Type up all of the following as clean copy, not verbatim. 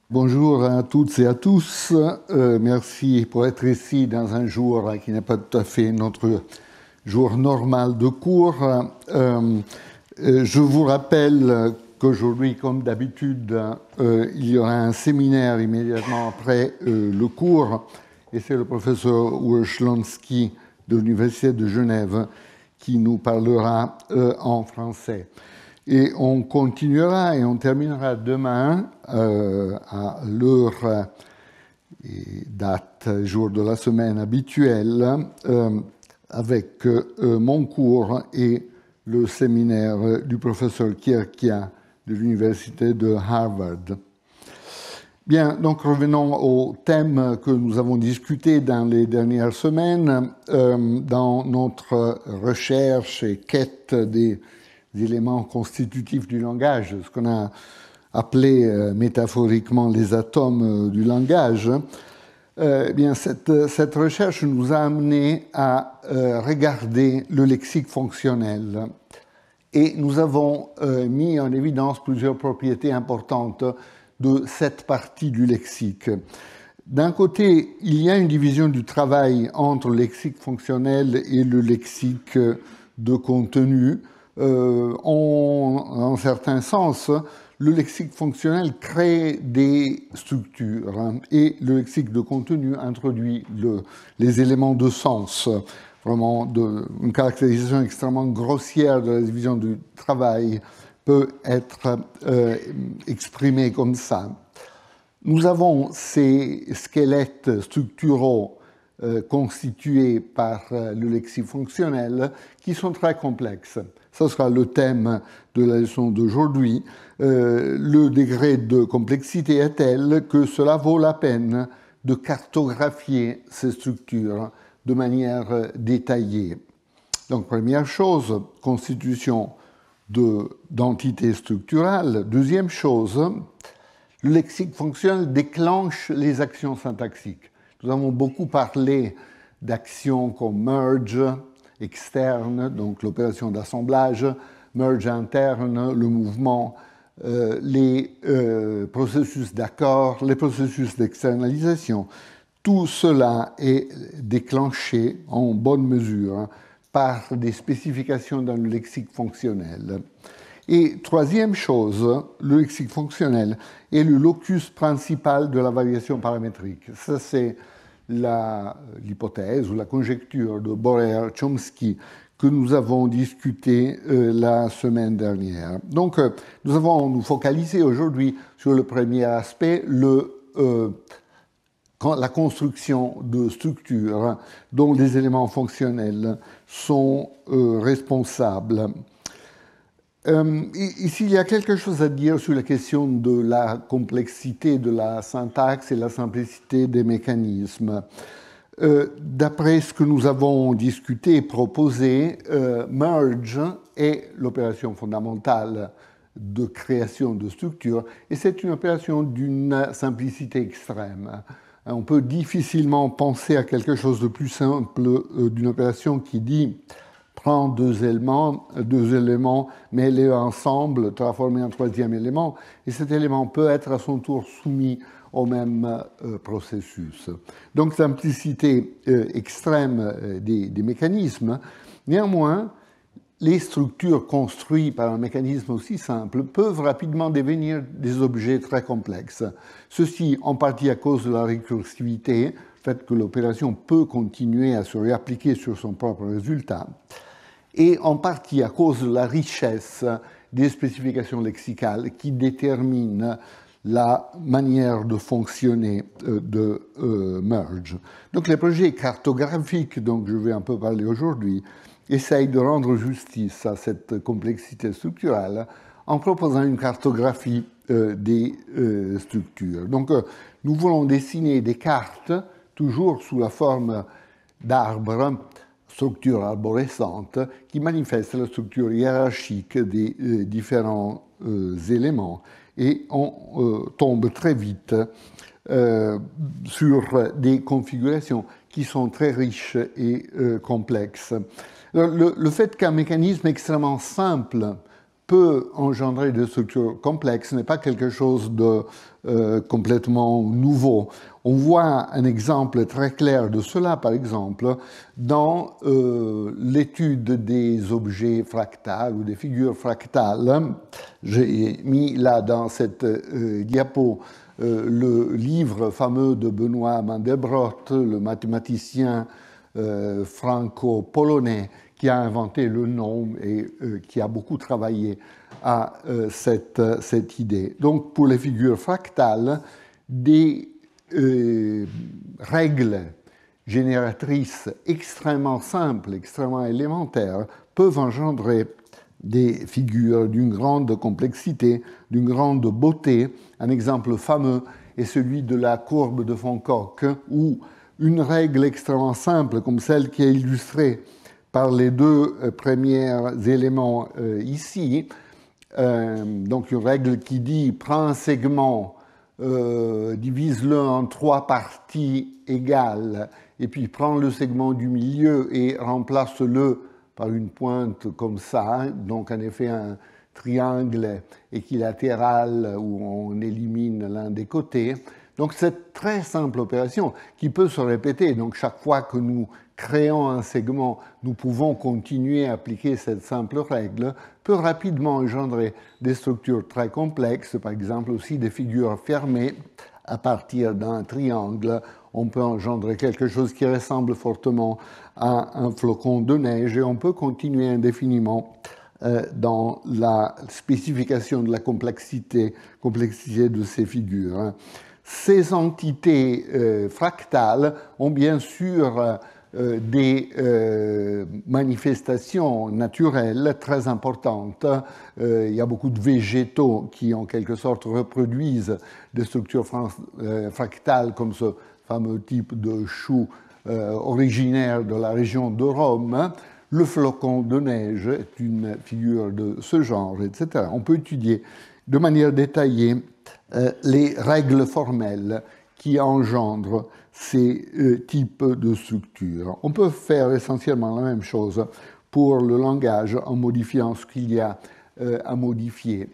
Bonjour à toutes et à tous. Merci pour être ici dans un jour qui n'est pas tout à fait notre jour normal de cours. Je vous rappelle qu'aujourd'hui, comme d'habitude, il y aura un séminaire immédiatement après le cours, et c'est le professeur Urszlonski de l'Université de Genève qui nous parlera en français. Et on continuera et on terminera demain à l'heure et date, jour de la semaine habituelle, avec mon cours et le séminaire du professeur Kierkia de l'Université de Harvard. Bien, donc revenons au thème que nous avons discuté dans les dernières semaines. Dans notre recherche et quête des éléments constitutifs du langage, ce qu'on a appelé métaphoriquement les atomes du langage, bien cette recherche nous a amené à regarder le lexique fonctionnel. Et nous avons mis en évidence plusieurs propriétés importantes de cette partie du lexique. D'un côté, il y a une division du travail entre le lexique fonctionnel et le lexique de contenu. En certain sens, le lexique fonctionnel crée des structures et le lexique de contenu introduit les éléments de sens. Vraiment, une caractérisation extrêmement grossière de la division du travail peut être exprimée comme ça. Nous avons ces squelettes structuraux constitués par le lexique fonctionnel qui sont très complexes. Ce sera le thème de la leçon d'aujourd'hui. Le degré de complexité est tel que cela vaut la peine de cartographier ces structures de manière détaillée. Donc, première chose, constitution d'entités structurales. Deuxième chose, le lexique fonctionnel déclenche les actions syntaxiques. Nous avons beaucoup parlé d'actions comme merge externe, donc l'opération d'assemblage, merge interne, le mouvement, les processus d'accord, les processus d'externalisation. Tout cela est déclenché en bonne mesure par des spécifications dans le lexique fonctionnel. Et troisième chose, le lexique fonctionnel est le locus principal de la variation paramétrique. Ça, c'est l'hypothèse ou la conjecture de Borer-Chomsky que nous avons discuté la semaine dernière. Donc, nous allons nous focaliser aujourd'hui sur le premier aspect, la construction de structures dont les éléments fonctionnels sont responsables. Ici, il y a quelque chose à dire sur la question de la complexité de la syntaxe et la simplicité des mécanismes. D'après ce que nous avons discuté et proposé, merge est l'opération fondamentale de création de structures et c'est une opération d'une simplicité extrême. On peut difficilement penser à quelque chose de plus simple d'une opération qui dit prend deux éléments, mets-les ensemble, transformer en troisième élément, et cet élément peut être à son tour soumis au même processus. Donc, simplicité extrême des mécanismes. Néanmoins, les structures construites par un mécanisme aussi simple peuvent rapidement devenir des objets très complexes. Ceci en partie à cause de la récursivité, le fait que l'opération peut continuer à se réappliquer sur son propre résultat, et en partie à cause de la richesse des spécifications lexicales qui déterminent la manière de fonctionner de merge. Donc les projets cartographiques dont je vais un peu parler aujourd'hui essayent de rendre justice à cette complexité structurelle en proposant une cartographie des structures. Donc nous voulons dessiner des cartes, toujours sous la forme d'arbres, structure arborescente qui manifeste la structure hiérarchique des différents éléments et on tombe très vite sur des configurations qui sont très riches et complexes. Le fait qu'un mécanisme extrêmement simple peut engendrer des structures complexes n'est pas quelque chose de complètement nouveau. On voit un exemple très clair de cela, par exemple, dans l'étude des objets fractales ou des figures fractales. J'ai mis là dans cette diapo le livre fameux de Benoît Mandelbrot, le mathématicien franco-polonais, qui a inventé le nom et qui a beaucoup travaillé à cette idée. Donc, pour les figures fractales, des règles génératrices extrêmement simples, extrêmement élémentaires, peuvent engendrer des figures d'une grande complexité, d'une grande beauté. Un exemple fameux est celui de la courbe de von Koch, où une règle extrêmement simple, comme celle qui est illustrée par les deux premiers éléments ici, donc une règle qui dit prends un segment, divise-le en 3 parties égales, et puis prends le segment du milieu et remplace-le par une pointe comme ça, donc en effet un triangle équilatéral où on élimine l'un des côtés. Donc cette très simple opération qui peut se répéter, donc chaque fois que nous créons un segment, nous pouvons continuer à appliquer cette simple règle, peut rapidement engendrer des structures très complexes, par exemple aussi des figures fermées. À partir d'un triangle, on peut engendrer quelque chose qui ressemble fortement à un flocon de neige et on peut continuer indéfiniment dans la spécification de la complexité de ces figures. Ces entités fractales ont bien sûr des manifestations naturelles très importantes. Il y a beaucoup de végétaux qui, en quelque sorte, reproduisent des structures fractales comme ce fameux type de chou originaire de la région de Rome. Le flocon de neige est une figure de ce genre, etc. On peut étudier de manière détaillée les règles formelles qui engendrent ces types de structures. On peut faire essentiellement la même chose pour le langage en modifiant ce qu'il y a à modifier.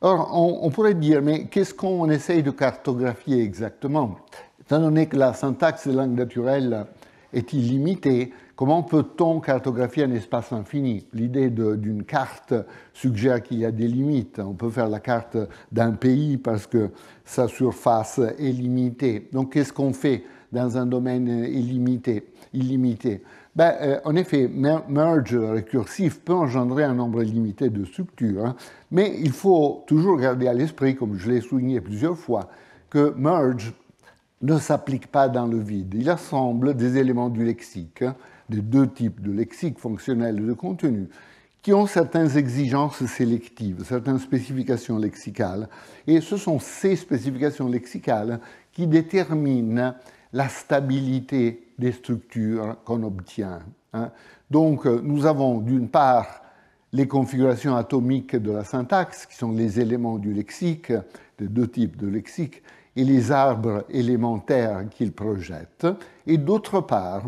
Or, on pourrait dire, mais qu'est-ce qu'on essaye de cartographier exactement? Étant donné que la syntaxe des langues naturelles est illimitée, comment peut-on cartographier un espace infini? L'idée d'une carte suggère qu'il y a des limites. On peut faire la carte d'un pays parce que sa surface est limitée. Donc, qu'est-ce qu'on fait dans un domaine illimité? En effet, merge récursif peut engendrer un nombre limité de structures, hein, mais il faut toujours garder à l'esprit, comme je l'ai souligné plusieurs fois, que merge ne s'applique pas dans le vide. Il assemble des éléments du lexique, hein, des deux types de lexique, fonctionnel et de contenu, qui ont certaines exigences sélectives, certaines spécifications lexicales. Et ce sont ces spécifications lexicales qui déterminent la stabilité des structures qu'on obtient. Hein. Donc, nous avons d'une part les configurations atomiques de la syntaxe, qui sont les éléments du lexique, des deux types de lexique, et les arbres élémentaires qu'ils projettent. Et d'autre part,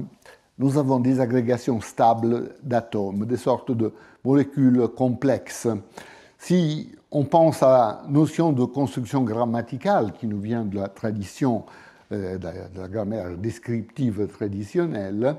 nous avons des agrégations stables d'atomes, des sortes de molécules complexes. Si on pense à la notion de construction grammaticale qui nous vient de la tradition, de la grammaire descriptive traditionnelle,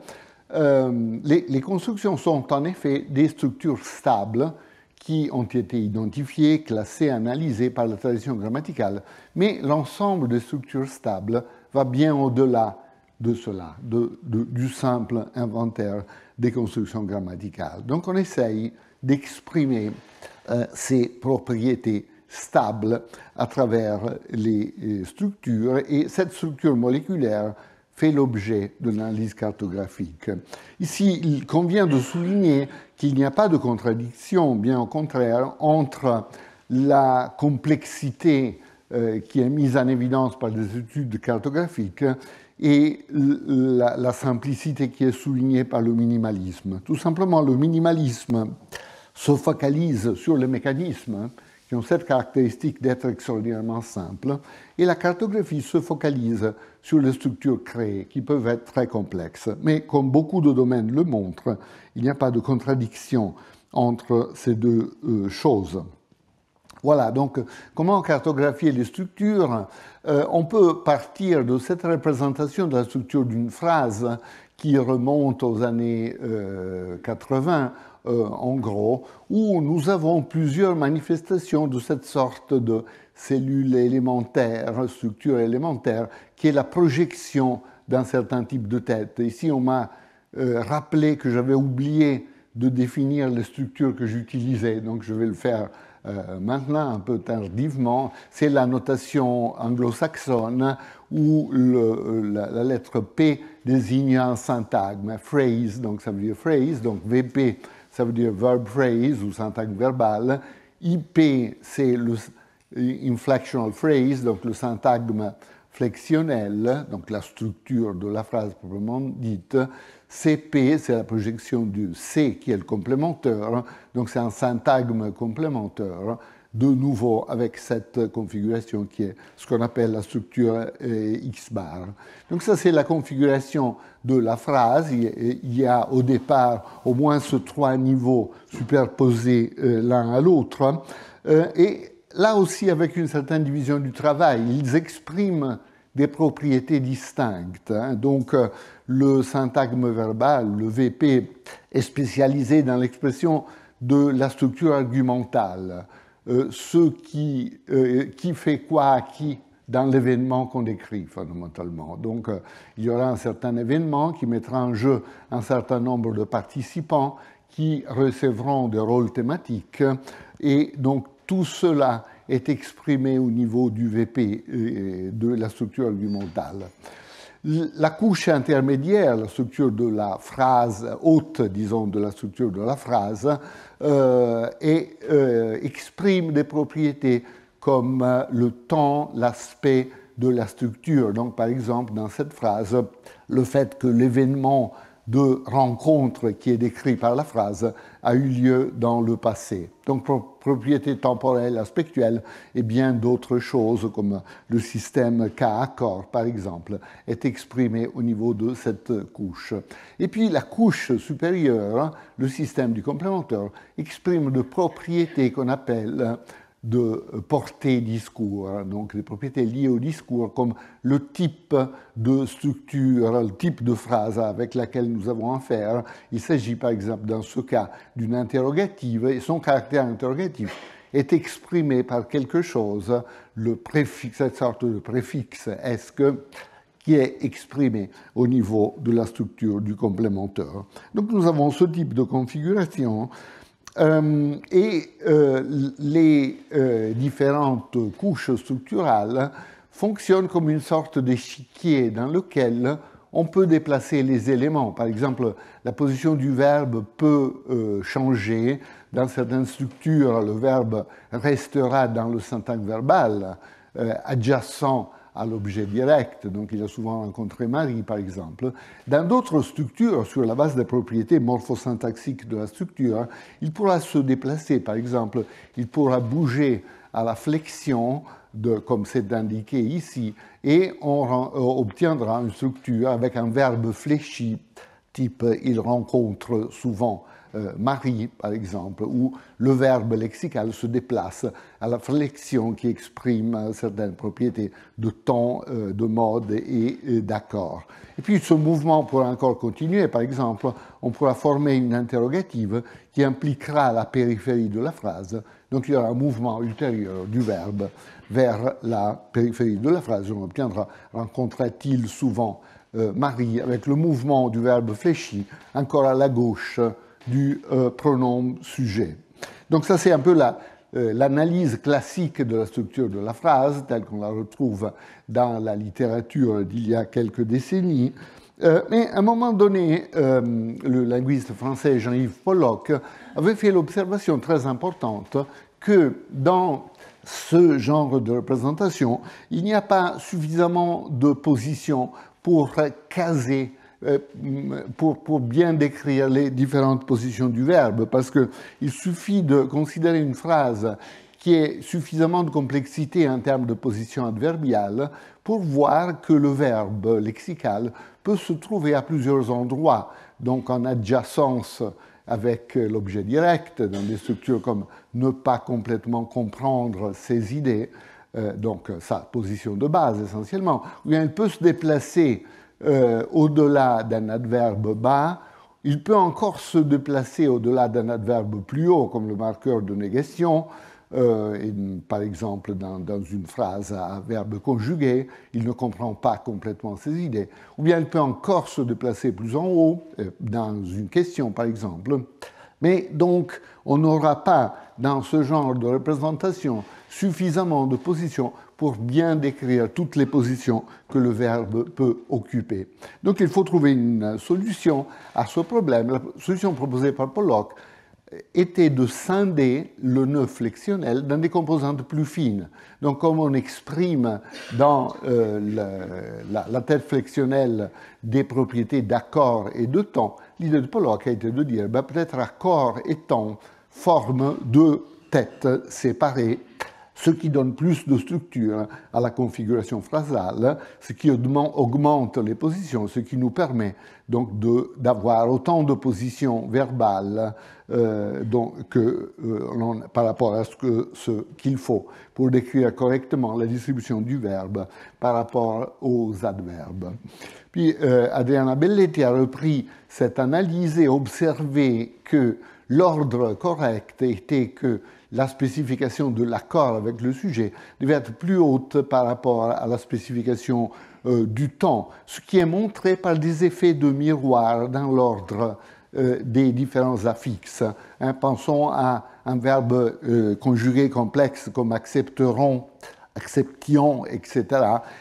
les constructions sont en effet des structures stables qui ont été identifiées, classées, analysées par la tradition grammaticale. Mais l'ensemble des structures stables va bien au-delà de cela, du simple inventaire des constructions grammaticales. Donc on essaye d'exprimer ces propriétés stables à travers les structures, et cette structure moléculaire fait l'objet de l'analyse cartographique. Ici, il convient de souligner qu'il n'y a pas de contradiction, bien au contraire, entre la complexité qui est mise en évidence par des études cartographiques et la simplicité qui est soulignée par le minimalisme. Tout simplement, le minimalisme se focalise sur les mécanismes qui ont cette caractéristique d'être extraordinairement simples, et la cartographie se focalise sur les structures créées, qui peuvent être très complexes. Mais comme beaucoup de domaines le montrent, il n'y a pas de contradiction entre ces deux choses. Voilà, donc comment cartographier les structures? On peut partir de cette représentation de la structure d'une phrase qui remonte aux années 80, en gros, où nous avons plusieurs manifestations de cette sorte de cellule élémentaire, structure élémentaire, qui est la projection d'un certain type de tête. Ici, on m'a rappelé que j'avais oublié de définir les structures que j'utilisais, donc je vais le faire maintenant un peu tardivement. C'est la notation anglo-saxonne où la lettre P désigne un syntagme, phrase, donc ça veut dire phrase, donc VP, ça veut dire verb phrase ou syntagme verbal. IP, c'est le inflectional phrase, donc le syntagme flexionnel, donc la structure de la phrase proprement dite. CP, c'est la projection du C qui est le complémentaire, donc c'est un syntagme complémentaire, de nouveau avec cette configuration qui est ce qu'on appelle la structure X-bar. Donc ça, c'est la configuration de la phrase. Il y a au départ au moins ces trois niveaux superposés l'un à l'autre. Et là aussi, avec une certaine division du travail, ils expriment des propriétés distinctes. Donc, le syntagme verbal, le VP, est spécialisé dans l'expression de la structure argumentale. Ce qui fait quoi à qui dans l'événement qu'on décrit, fondamentalement. Donc, il y aura un certain événement qui mettra en jeu un certain nombre de participants qui recevront des rôles thématiques. Et donc, tout cela est exprimé au niveau du VP de la structure argumentale. La couche intermédiaire, la structure de la phrase haute, disons, de la structure de la phrase, exprime des propriétés comme le temps, l'aspect de la structure. Donc, par exemple, dans cette phrase, le fait que l'événement de rencontre qui est décrit par la phrase a eu lieu dans le passé. Donc, propriété temporelle, aspectuelle et bien d'autres choses comme le système cas-accord, par exemple, est exprimé au niveau de cette couche. Et puis, la couche supérieure, le système du complémentaire, exprime de propriétés qu'on appelle de portée discours, donc des propriétés liées au discours comme le type de structure, le type de phrase avec laquelle nous avons affaire. Il s'agit par exemple dans ce cas d'une interrogative et son caractère interrogatif est exprimé par quelque chose, le préfixe, cette sorte de préfixe « est-ce que » qui est exprimé au niveau de la structure du complémentaire. Donc nous avons ce type de configuration. Les différentes couches structurales fonctionnent comme une sorte d'échiquier dans lequel on peut déplacer les éléments. Par exemple, la position du verbe peut changer. Dans certaines structures, le verbe restera dans le syntagme verbal, adjacent à l'objet direct, donc il a souvent rencontré Marie, par exemple. Dans d'autres structures, sur la base des propriétés morphosyntaxiques de la structure, il pourra se déplacer, par exemple, il pourra bouger à la flexion, comme c'est indiqué ici, et on obtiendra une structure avec un verbe fléchi, type « il rencontre souvent ». Marie, par exemple, où le verbe lexical se déplace à la flexion qui exprime certaines propriétés de temps, de mode et d'accord. Et puis ce mouvement pourra encore continuer. Par exemple, on pourra former une interrogative qui impliquera la périphérie de la phrase. Donc il y aura un mouvement ultérieur du verbe vers la périphérie de la phrase. On obtiendra « rencontra-t-il souvent Marie » avec le mouvement du verbe fléchi encore à la gauche du pronom sujet. Donc ça, c'est un peu l'analyse classique de la structure de la phrase, telle qu'on la retrouve dans la littérature d'il y a quelques décennies. Mais à un moment donné, le linguiste français Jean-Yves Pollock avait fait l'observation très importante que dans ce genre de représentation, il n'y a pas suffisamment de positions pour caser pour bien décrire les différentes positions du verbe, parce qu'il suffit de considérer une phrase qui ait suffisamment de complexité en termes de position adverbiale pour voir que le verbe lexical peut se trouver à plusieurs endroits, donc en adjacence avec l'objet direct, dans des structures comme ne pas complètement comprendre ses idées, donc sa position de base essentiellement, ou bien elle peut se déplacer au-delà d'un adverbe bas. Il peut encore se déplacer au-delà d'un adverbe plus haut, comme le marqueur de négation. Par exemple, dans une phrase à verbe conjugué, il ne comprend pas complètement ses idées. Ou bien il peut encore se déplacer plus en haut, dans une question, par exemple. Mais donc, on n'aura pas, dans ce genre de représentation, suffisamment de positions pour bien décrire toutes les positions que le verbe peut occuper. Donc, il faut trouver une solution à ce problème. La solution proposée par Pollock était de scinder le nœud flexionnel dans des composantes plus fines. Donc, comme on exprime dans la tête flexionnelle des propriétés d'accord et de temps, l'idée de Pollock a été de dire peut-être accord et temps forment deux têtes séparées, ce qui donne plus de structure à la configuration phrasale, ce qui augmente les positions, ce qui nous permet donc d'avoir autant de positions verbales par rapport à ce qu'il faut pour décrire correctement la distribution du verbe par rapport aux adverbes. Puis Adriana Belletti a repris cette analyse et observé que l'ordre correct était que la spécification de l'accord avec le sujet devait être plus haute par rapport à la spécification du temps, ce qui est montré par des effets de miroir dans l'ordre des différents affixes. Pensons à un verbe conjugué complexe comme accepteront, acceptions, etc.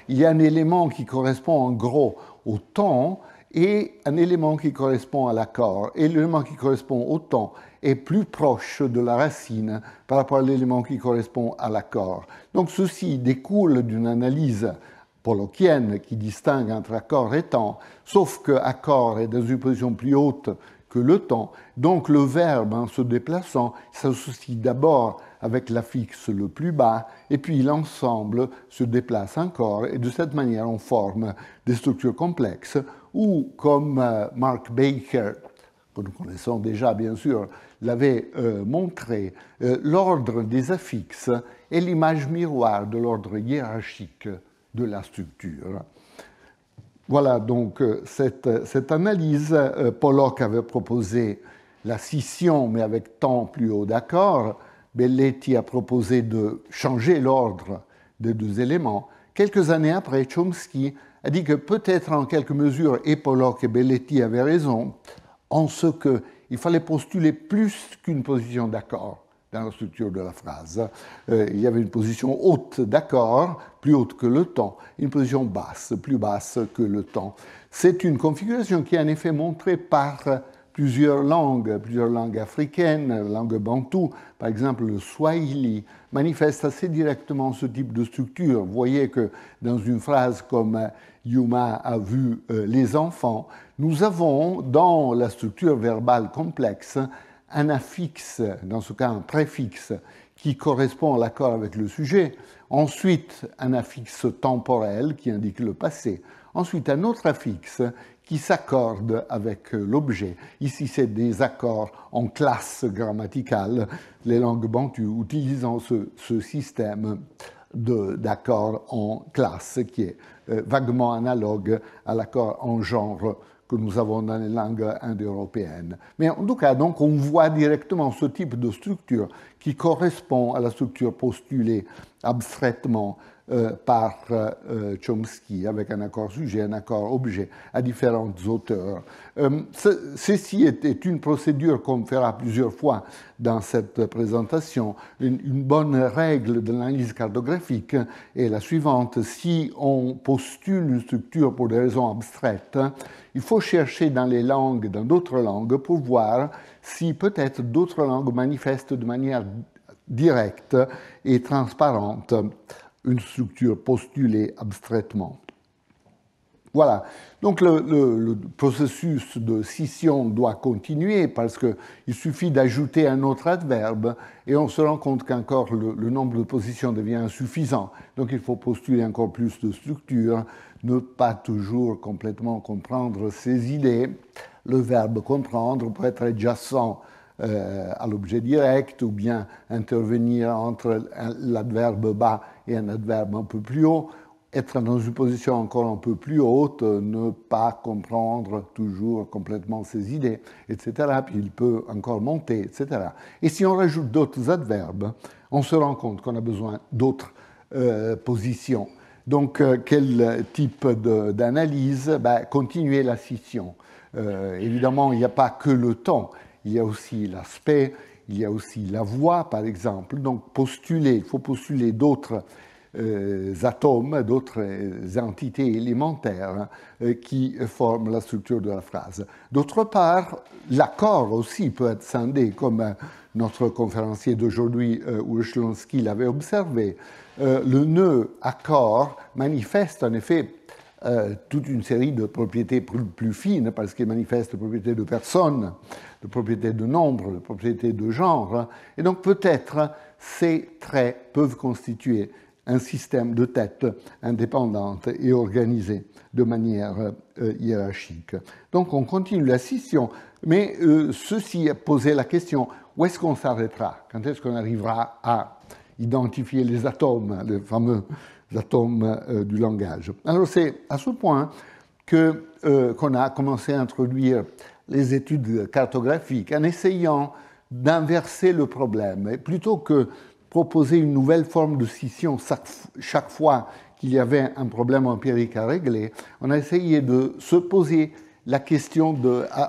Il y a un élément qui correspond en gros au temps et un élément qui correspond à l'accord. Et l'élément qui correspond au temps est plus proche de la racine par rapport à l'élément qui correspond à l'accord. Donc ceci découle d'une analyse pollockienne qui distingue entre accord et temps, sauf que accord est dans une position plus haute que le temps. Donc le verbe, en se déplaçant, s'associe d'abord avec l'affixe le plus bas, et puis l'ensemble se déplace encore, et de cette manière on forme des structures complexes, ou comme Mark Baker, que nous connaissons déjà bien sûr, l'avait montré, l'ordre des affixes est l'image miroir de l'ordre hiérarchique de la structure. Voilà donc cette analyse. Pollock avait proposé la scission, mais avec temps plus haut d'accord. Belletti a proposé de changer l'ordre des deux éléments. Quelques années après, Chomsky a dit que peut-être en quelque mesure, et Pollock et Belletti avaient raison, en ce qu'il fallait postuler plus qu'une position d'accord dans la structure de la phrase. Il y avait une position haute d'accord, plus haute que le temps, une position basse, plus basse que le temps. C'est une configuration qui est en effet montrée par plusieurs langues africaines, la langue bantoue, par exemple le swahili, manifeste assez directement ce type de structure. Vous voyez que dans une phrase comme Yuma a vu les enfants, nous avons dans la structure verbale complexe un affixe, dans ce cas un préfixe, qui correspond à l'accord avec le sujet, ensuite un affixe temporel qui indique le passé, ensuite un autre affixe qui s'accorde avec l'objet. Ici, c'est des accords en classe grammaticale, les langues bantues utilisant ce système d'accords en classe qui est vaguement analogue à l'accord en genre que nous avons dans les langues indo-européennes. Mais en tout cas, donc, on voit directement ce type de structure qui correspond à la structure postulée abstraitement par Chomsky, avec un accord sujet, un accord objet, à différents auteurs. Ceci est une procédure qu'on fera plusieurs fois dans cette présentation. Une bonne règle de l'analyse cartographique est la suivante. Si on postule une structure pour des raisons abstraites, il faut chercher dans les langues, dans d'autres langues, pour voir si peut-être d'autres langues manifestent de manière directe et transparente une structure postulée abstraitement. Voilà. Donc le processus de scission doit continuer parce qu'il suffit d'ajouter un autre adverbe et on se rend compte qu'encore le nombre de positions devient insuffisant. Donc il faut postuler encore plus de structures, ne pas toujours complètement comprendre ses idées. Le verbe comprendre peut être adjacent à l'objet direct ou bien intervenir entre l'adverbe bas et un adverbe un peu plus haut, être dans une position encore un peu plus haute, ne pas comprendre toujours complètement ses idées, etc. Puis il peut encore monter, etc. Et si on rajoute d'autres adverbes, on se rend compte qu'on a besoin d'autres positions. Donc, quel type d'analyse? Continuer la scission. Évidemment, il n'y a pas que le temps, il y a aussi l'aspect, il y a aussi la voix, par exemple. Donc, il faut postuler d'autres atomes, d'autres entités élémentaires qui forment la structure de la phrase. D'autre part, l'accord aussi peut être scindé, comme notre conférencier d'aujourd'hui, Urszulonski, l'avait observé. Le nœud accord manifeste en effet toute une série de propriétés plus fines, parce qu'il manifeste des propriétés de personnes, de propriétés de nombre, de propriétés de genre. Et donc peut-être ces traits peuvent constituer un système de tête indépendante et organisé de manière hiérarchique. Donc on continue la scission, mais ceci a posé la question, où est-ce qu'on s'arrêtera? Quand est-ce qu'on arrivera à identifier les atomes, les fameux atomes du langage? Alors c'est à ce point qu'on a commencé à introduire les études cartographiques en essayant d'inverser le problème. Et plutôt que proposer une nouvelle forme de scission chaque fois qu'il y avait un problème empirique à régler, on a essayé de se poser la question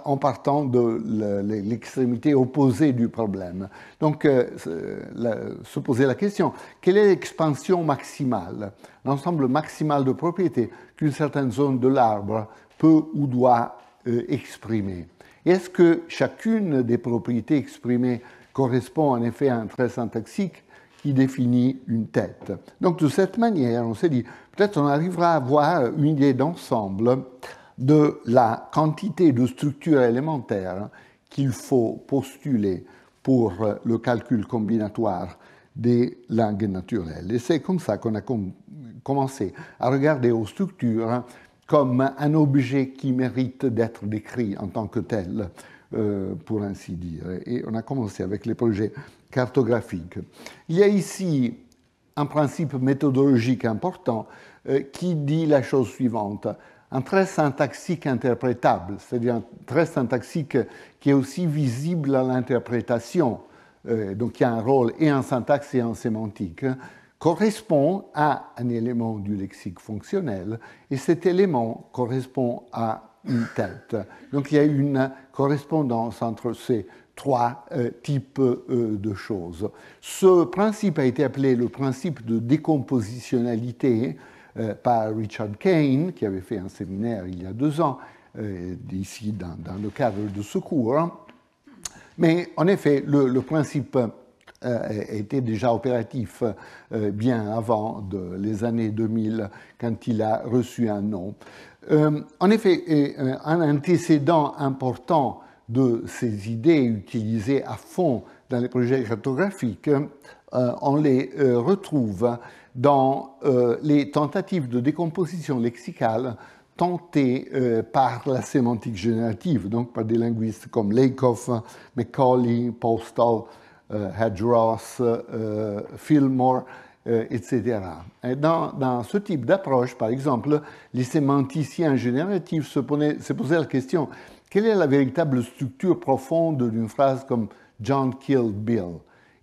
en partant de l'extrémité opposée du problème. Donc, se poser la question, quelle est l'expansion maximale, l'ensemble maximal de propriétés qu'une certaine zone de l'arbre peut ou doit exprimer? Et est-ce que chacune des propriétés exprimées correspond en effet à un trait syntaxique qui définit une tête? Donc, de cette manière, on s'est dit, peut-être on arrivera à avoir une idée d'ensemble de la quantité de structures élémentaires qu'il faut postuler pour le calcul combinatoire des langues naturelles. Et c'est comme ça qu'on a commencé à regarder aux structures comme un objet qui mérite d'être décrit en tant que tel, pour ainsi dire. Et on a commencé avec les projets cartographiques. Il y a ici un principe méthodologique important qui dit la chose suivante. Un trait syntaxique interprétable, c'est-à-dire un trait syntaxique qui est aussi visible à l'interprétation, donc qui a un rôle et en syntaxe et en sémantique, correspond à un élément du lexique fonctionnel, et cet élément correspond à une tête. Donc il y a une correspondance entre ces trois types de choses. Ce principe a été appelé le principe de décompositionnalité par Richard Kane, qui avait fait un séminaire il y a 2 ans, ici dans le cadre de ce cours. Mais en effet, le principe était déjà opératif bien avant les années 2000, quand il a reçu un nom. En effet, un antécédent important de ces idées utilisées à fond dans les projets cartographiques, on les retrouve dans les tentatives de décomposition lexicale tentées par la sémantique générative, donc par des linguistes comme Lakoff, Macaulay, Postal, Hedgeross, Fillmore, etc. Et dans ce type d'approche, par exemple, les sémanticiens génératifs se posaient la question: quelle est la véritable structure profonde d'une phrase comme « John killed Bill » ?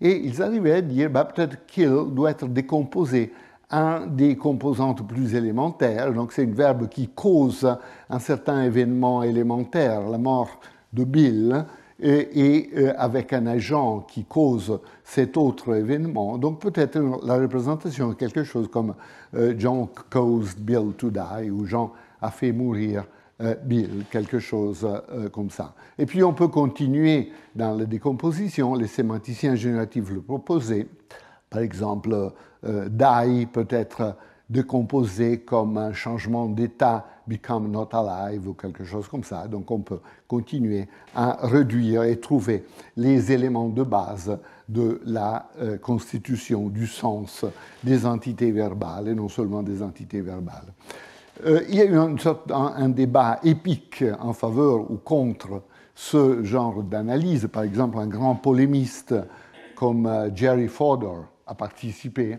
Et ils arrivaient à dire peut-être kill doit être décomposé en des composantes plus élémentaires. Donc c'est un verbe qui cause un certain événement élémentaire, la mort de Bill, et avec un agent qui cause cet autre événement. Donc peut-être la représentation est quelque chose comme John caused Bill to die, ou Jean a fait mourir Bill, quelque chose comme ça. Et puis on peut continuer dans la décomposition, les sémanticiens génératifs le proposaient. Par exemple, die peut être décomposé comme un changement d'état, become not alive, ou quelque chose comme ça. Donc on peut continuer à réduire et trouver les éléments de base de la constitution du sens des entités verbales, et non seulement des entités verbales. Il y a eu un débat épique en faveur ou contre ce genre d'analyse. Par exemple, un grand polémiste comme Jerry Fodor a participé.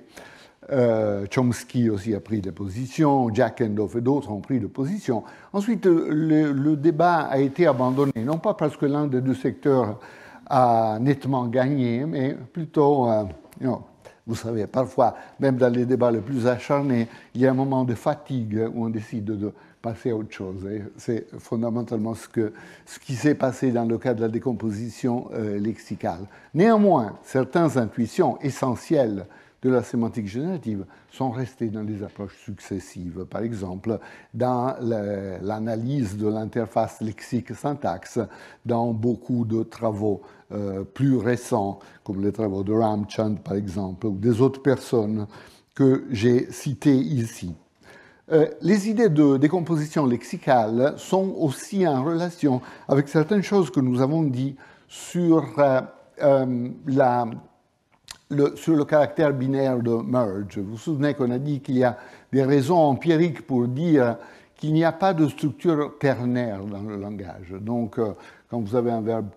Chomsky aussi a pris des positions, Jack Endorf et d'autres ont pris des positions. Ensuite, le débat a été abandonné, non pas parce que l'un des deux secteurs a nettement gagné, mais plutôt, vous savez, parfois, même dans les débats les plus acharnés, il y a un moment de fatigue où on décide de passer à autre chose. Et c'est fondamentalement ce qui s'est passé dans le cas de la décomposition lexicale. Néanmoins, certaines intuitions essentielles de la sémantique générative sont restées dans les approches successives. Par exemple, dans l'analyse de l'interface lexique-syntaxe, dans beaucoup de travaux plus récents, comme les travaux de Ramchand, par exemple, ou des autres personnes que j'ai citées ici. Les idées de décomposition lexicale sont aussi en relation avec certaines choses que nous avons dit sur sur le caractère binaire de merge. Vous vous souvenez qu'on a dit qu'il y a des raisons empiriques pour dire qu'il n'y a pas de structure ternaire dans le langage. Donc, quand vous avez un verbe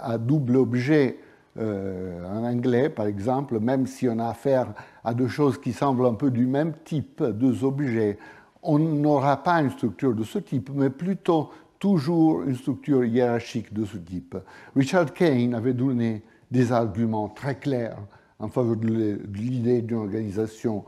à double objet en anglais, par exemple, même si on a affaire à deux choses qui semblent un peu du même type, deux objets, on n'aura pas une structure de ce type, mais plutôt toujours une structure hiérarchique de ce type. Richard Kane avait donné des arguments très clairs en faveur de l'idée d'une organisation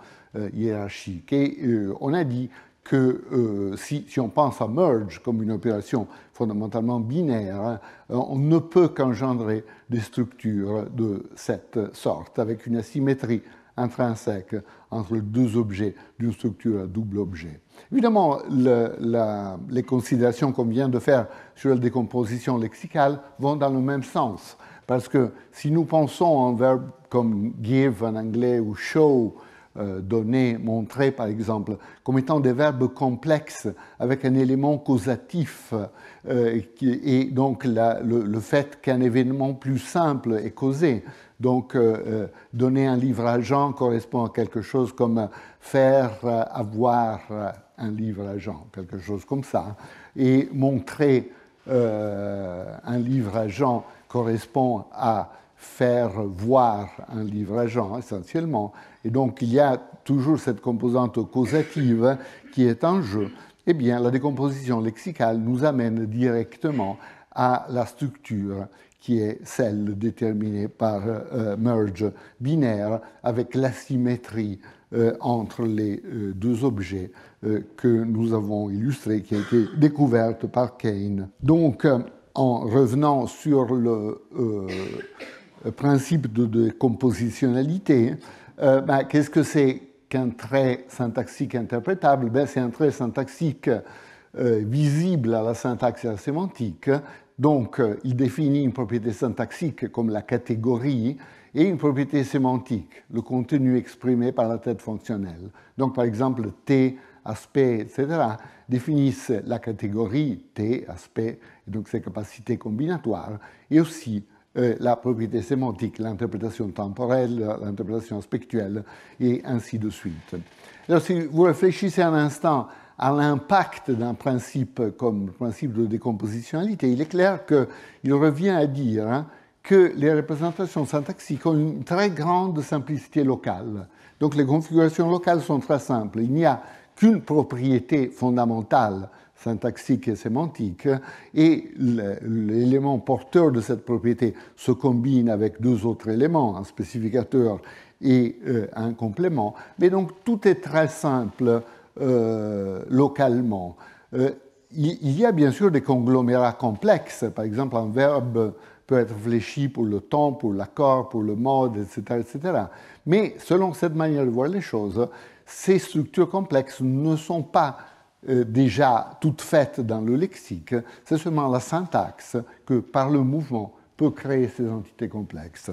hiérarchique. Et on a dit que si on pense à merge comme une opération fondamentalement binaire, on ne peut qu'engendrer des structures de cette sorte, avec une asymétrie intrinsèque entre les deux objets d'une structure à double objet. Évidemment, les considérations qu'on vient de faire sur la décomposition lexicale vont dans le même sens. Parce que si nous pensons à un verbe comme give en anglais ou show, donner, montrer par exemple, comme étant des verbes complexes avec un élément causatif, et donc le fait qu'un événement plus simple est causé. Donc, donner un livre à Jean correspond à quelque chose comme faire avoir un livre à Jean, quelque chose comme ça. Et montrer un livre à Jean correspond à faire voir un livre à Jean, essentiellement. Et donc, il y a toujours cette composante causative qui est en jeu. Eh bien, la décomposition lexicale nous amène directement à la structure qui est celle déterminée par merge binaire avec l'asymétrie entre les deux objets que nous avons illustrés, qui a été découverte par Kane. Donc, en revenant sur le principe de décompositionnalité, qu'est-ce que c'est qu'un trait syntaxique interprétable? C'est un trait syntaxique visible à la syntaxe et à la sémantique. Donc, il définit une propriété syntaxique comme la catégorie et une propriété sémantique, le contenu exprimé par la tête fonctionnelle. Donc, par exemple, T, aspect, etc., définissent la catégorie T, aspect, et donc ses capacités combinatoires, et aussi la propriété sémantique, l'interprétation temporelle, l'interprétation aspectuelle, et ainsi de suite. Alors, si vous réfléchissez un instant à l'impact d'un principe comme le principe de décompositionnalité, il est clair qu'il revient à dire que les représentations syntaxiques ont une très grande simplicité locale. Donc, les configurations locales sont très simples. Il n'y a qu'une propriété fondamentale syntaxique et sémantique, et l'élément porteur de cette propriété se combine avec deux autres éléments, un spécificateur et un complément. Mais donc tout est très simple localement. Il y a bien sûr des conglomérats complexes. Par exemple, un verbe peut être fléchi pour le temps, pour l'accord, pour le mode, etc., etc. Mais selon cette manière de voir les choses, ces structures complexes ne sont pas déjà toutes faites dans le lexique, c'est seulement la syntaxe que, par le mouvement, peut créer ces entités complexes.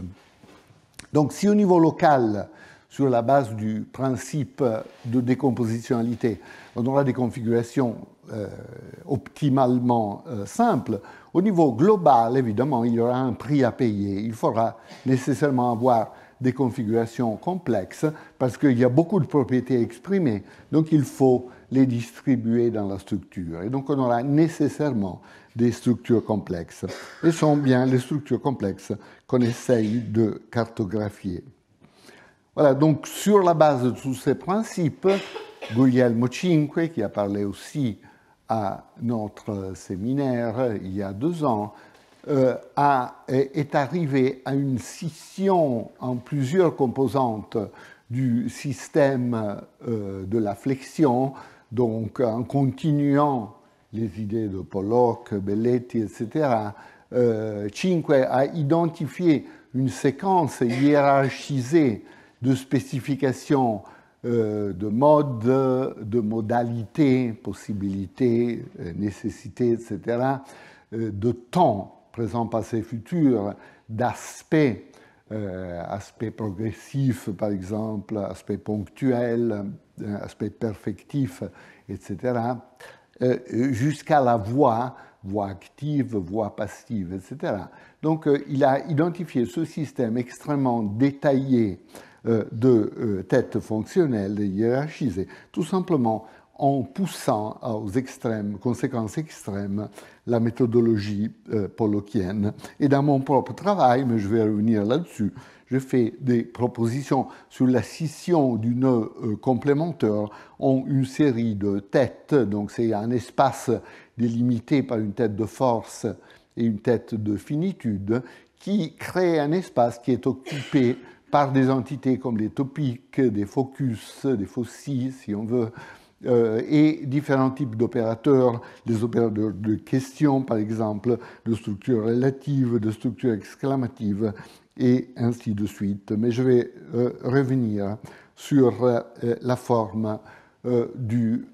Donc, si au niveau local, sur la base du principe de décompositionnalité, on aura des configurations optimalement simples, au niveau global, évidemment, il y aura un prix à payer. Il faudra nécessairement avoir des configurations complexes parce qu'il y a beaucoup de propriétés exprimées. Donc il faut les distribuer dans la structure. Et donc on aura nécessairement des structures complexes. Et ce sont bien les structures complexes qu'on essaye de cartographier. Voilà, donc sur la base de tous ces principes, Guglielmo Cinque, qui a parlé aussi à notre séminaire il y a 2 ans, est arrivé à une scission en plusieurs composantes du système de la flexion, donc en continuant les idées de Pollock, Belletti, etc. Cinque a identifié une séquence hiérarchisée de spécifications de mode, de modalités, possibilités, nécessités, etc., de temps, présent, passé, futur, d'aspects, aspect progressif, par exemple, aspect ponctuel, aspect perfectif, etc., jusqu'à la voix active, voix passive, etc. Donc, il a identifié ce système extrêmement détaillé de têtes fonctionnelles hiérarchisées, tout simplement en poussant aux extrêmes, conséquences extrêmes, la méthodologie pollockienne. Et dans mon propre travail, mais je vais revenir là-dessus, je fais des propositions sur la scission du nœud complémentaire en une série de têtes. Donc c'est un espace délimité par une tête de force et une tête de finitude qui crée un espace qui est occupé par des entités comme les topiques, des focus, des foci, si on veut, et différents types d'opérateurs, les opérateurs de questions, par exemple, de structures relatives, de structures exclamatives, et ainsi de suite. Mais je vais revenir sur la forme du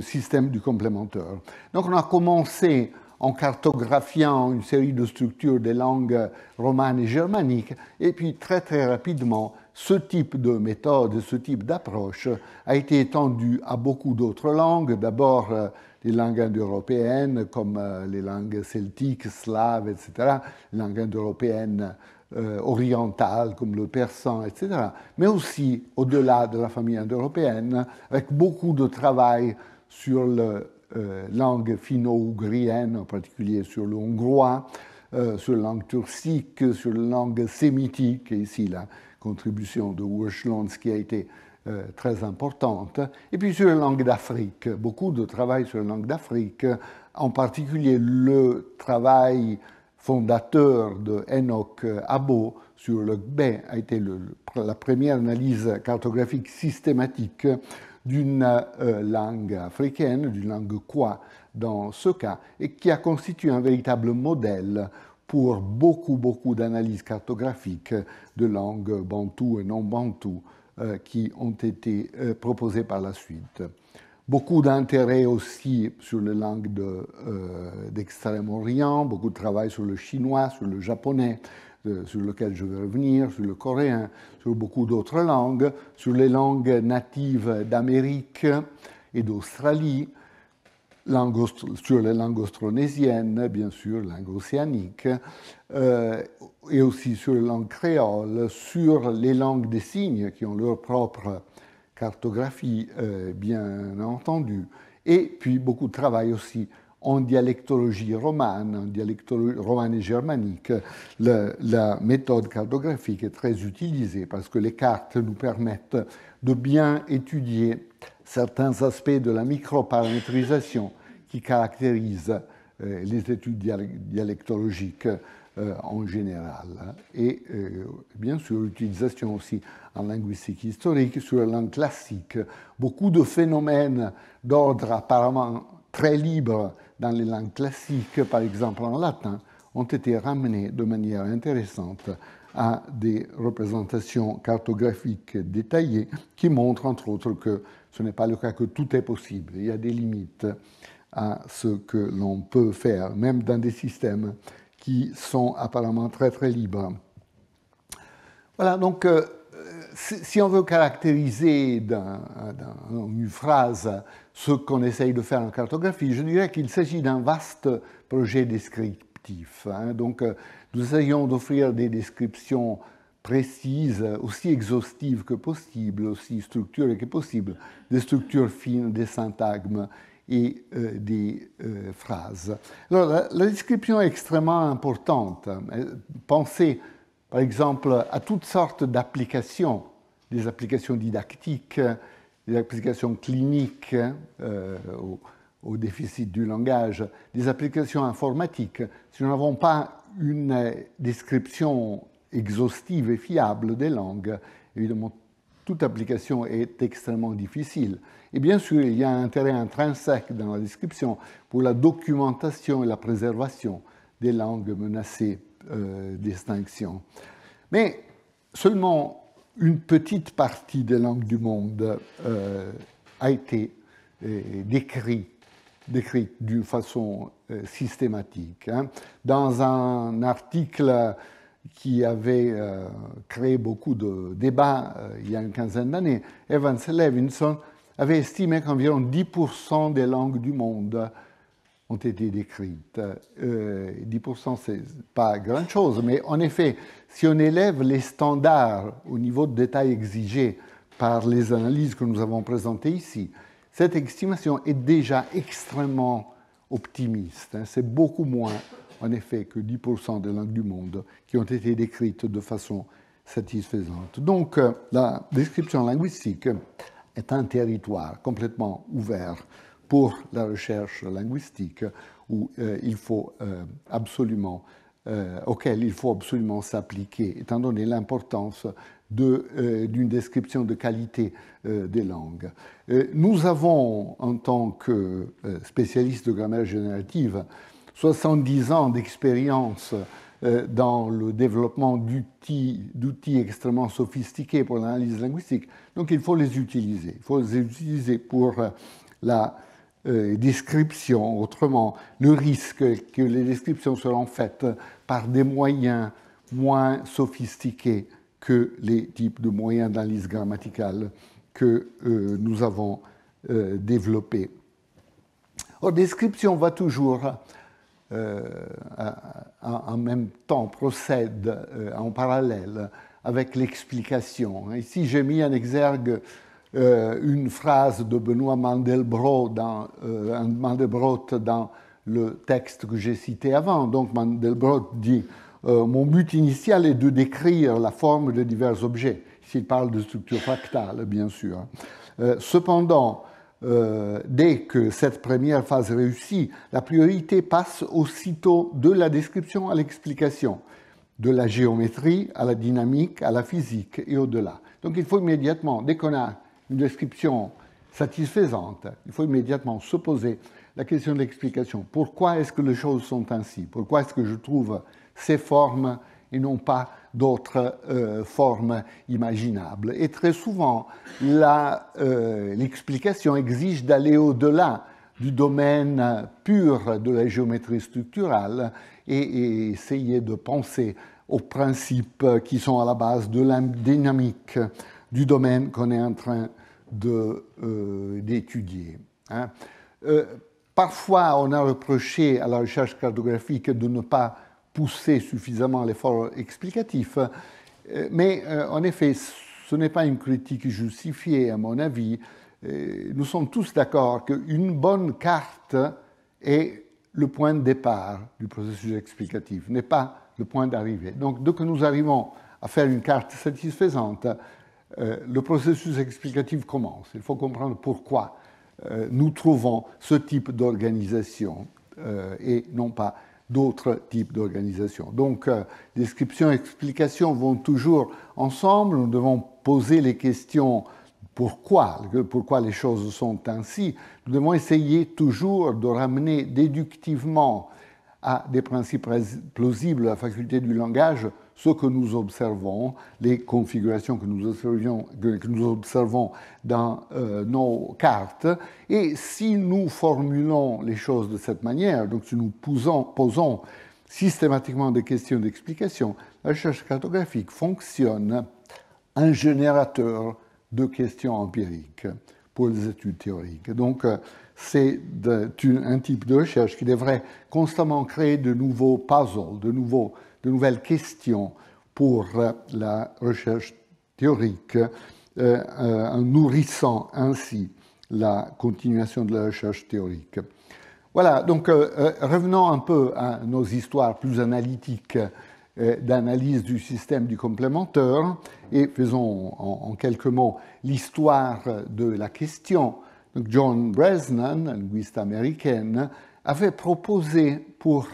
système du complémentaire. Donc on a commencé en cartographiant une série de structures des langues romanes et germaniques, et puis très très rapidement, ce type de méthode, ce type d'approche a été étendu à beaucoup d'autres langues. D'abord, les langues indo-européennes, comme les langues celtiques, slaves, etc., les langues indo-européennes orientales, comme le persan, etc., mais aussi au-delà de la famille indo-européenne, avec beaucoup de travail sur la langue finno-ougrienne, en particulier sur le hongrois, sur la langue turcique, sur la langue sémitique, et ici la contribution de Urschlons qui a été très importante, et puis sur la langue d'Afrique, beaucoup de travail sur la langue d'Afrique, en particulier le travail fondateur de Enoch Abo sur le Gbé a été la première analyse cartographique systématique d'une langue africaine, d'une langue kwa dans ce cas, et qui a constitué un véritable modèle pour beaucoup d'analyses cartographiques de langues bantoues et non bantoues qui ont été proposées par la suite. Beaucoup d'intérêt aussi sur les langues d'Extrême-Orient, beaucoup de travail sur le chinois, sur le japonais, sur lequel je vais revenir, sur le coréen, sur beaucoup d'autres langues, sur les langues natives d'Amérique et d'Australie, sur les langues austronésiennes, bien sûr, langue océanique, et aussi sur les langues créoles, sur les langues des signes qui ont leur propre cartographie, bien entendu, et puis beaucoup de travail aussi en dialectologie romane, romane et germanique. La méthode cartographique est très utilisée parce que les cartes nous permettent de bien étudier certains aspects de la microparamétrisation qui caractérisent les études dialectologiques en général. Et bien sûr, l'utilisation aussi en linguistique historique sur la langue classique. Beaucoup de phénomènes d'ordre apparemment très libre dans les langues classiques, par exemple en latin, ont été ramenés de manière intéressante à des représentations cartographiques détaillées qui montrent entre autres que ce n'est pas le cas que tout est possible. Il y a des limites à ce que l'on peut faire, même dans des systèmes qui sont apparemment très très libres. Voilà, donc si on veut caractériser dans une phrase ce qu'on essaye de faire en cartographie, je dirais qu'il s'agit d'un vaste projet descriptif. Donc nous essayons d'offrir des descriptions précises, aussi exhaustives que possible, aussi structurées que possible, des structures fines, des syntagmes et des phrases. Alors, la description est extrêmement importante. Pensez, par exemple, à toutes sortes d'applications, des applications didactiques, des applications cliniques au déficit du langage, des applications informatiques. Si nous n'avons pas une description exhaustive et fiable des langues, évidemment, toute application est extrêmement difficile. Et bien sûr, il y a un intérêt intrinsèque dans la description pour la documentation et la préservation des langues menacées d'extinction. Mais seulement une petite partie des langues du monde a été décrite d'une façon systématique. Dans un article qui avait créé beaucoup de débats il y a une quinzaine d'années, Evans et Levinson avaient estimé qu'environ 10% des langues du monde ont été décrites. 10%, c'est pas grand-chose, mais en effet, si on élève les standards au niveau de détail exigé par les analyses que nous avons présentées ici, cette estimation est déjà extrêmement optimiste. C'est beaucoup moins, en effet, que 10% des langues du monde qui ont été décrites de façon satisfaisante. Donc, la description linguistique est un territoire complètement ouvert pour la recherche linguistique où, auquel il faut absolument s'appliquer, étant donné l'importance d'une description de qualité des langues. Nous avons, en tant que spécialistes de grammaire générative, 70 ans d'expérience dans le développement d'outils extrêmement sophistiqués pour l'analyse linguistique. Donc il faut les utiliser. Il faut les utiliser pour la description. Autrement, le risque que les descriptions seront faites par des moyens moins sophistiqués que les types de moyens d'analyse grammaticale que nous avons développés. La description va toujours en même temps, procède en parallèle avec l'explication. Ici, j'ai mis en exergue une phrase de Benoît Mandelbrot dans le texte que j'ai cité avant. Donc, Mandelbrot dit mon but initial est de décrire la forme de divers objets. Ici, il parle de structure fractale, bien sûr. Cependant, dès que cette première phase réussit, la priorité passe aussitôt de la description à l'explication, de la géométrie à la dynamique, à la physique et au-delà. Donc il faut immédiatement, dès qu'on a une description satisfaisante, il faut immédiatement se poser la question de l'explication. Pourquoi est-ce que les choses sont ainsi? Pourquoi est-ce que je trouve ces formes et non pas d'autres formes imaginables? Et très souvent, l'explication exige d'aller au-delà du domaine pur de la géométrie structurale et essayer de penser aux principes qui sont à la base de la dynamique du domaine qu'on est en train d'étudier. Parfois, on a reproché à la recherche cartographique de ne pas pousser suffisamment l'effort explicatif, mais en effet, ce n'est pas une critique justifiée, à mon avis. Nous sommes tous d'accord qu'une bonne carte est le point de départ du processus explicatif, n'est pas le point d'arrivée. Donc, dès que nous arrivons à faire une carte satisfaisante, le processus explicatif commence. Il faut comprendre pourquoi nous trouvons ce type d'organisation et non pas d'autres types d'organisation. Donc, description et explication vont toujours ensemble. Nous devons poser les questions pourquoi les choses sont ainsi. Nous devons essayer toujours de ramener déductivement à des principes plausibles de la faculté du langage ce que nous observons, les configurations que nous observons dans nos cartes. Et si nous formulons les choses de cette manière, donc si nous posons systématiquement des questions d'explication, la recherche cartographique fonctionne un générateur de questions empiriques pour les études théoriques. Donc, c'est un type de recherche qui devrait constamment créer de nouveaux puzzles, de nouvelles questions pour la recherche théorique, en nourrissant ainsi la continuation de la recherche théorique. Voilà, donc revenons un peu à nos histoires plus analytiques d'analyse du système du complémentaire et faisons en quelques mots l'histoire de la question. Donc John Bresnan, linguiste américaine, avait proposé pour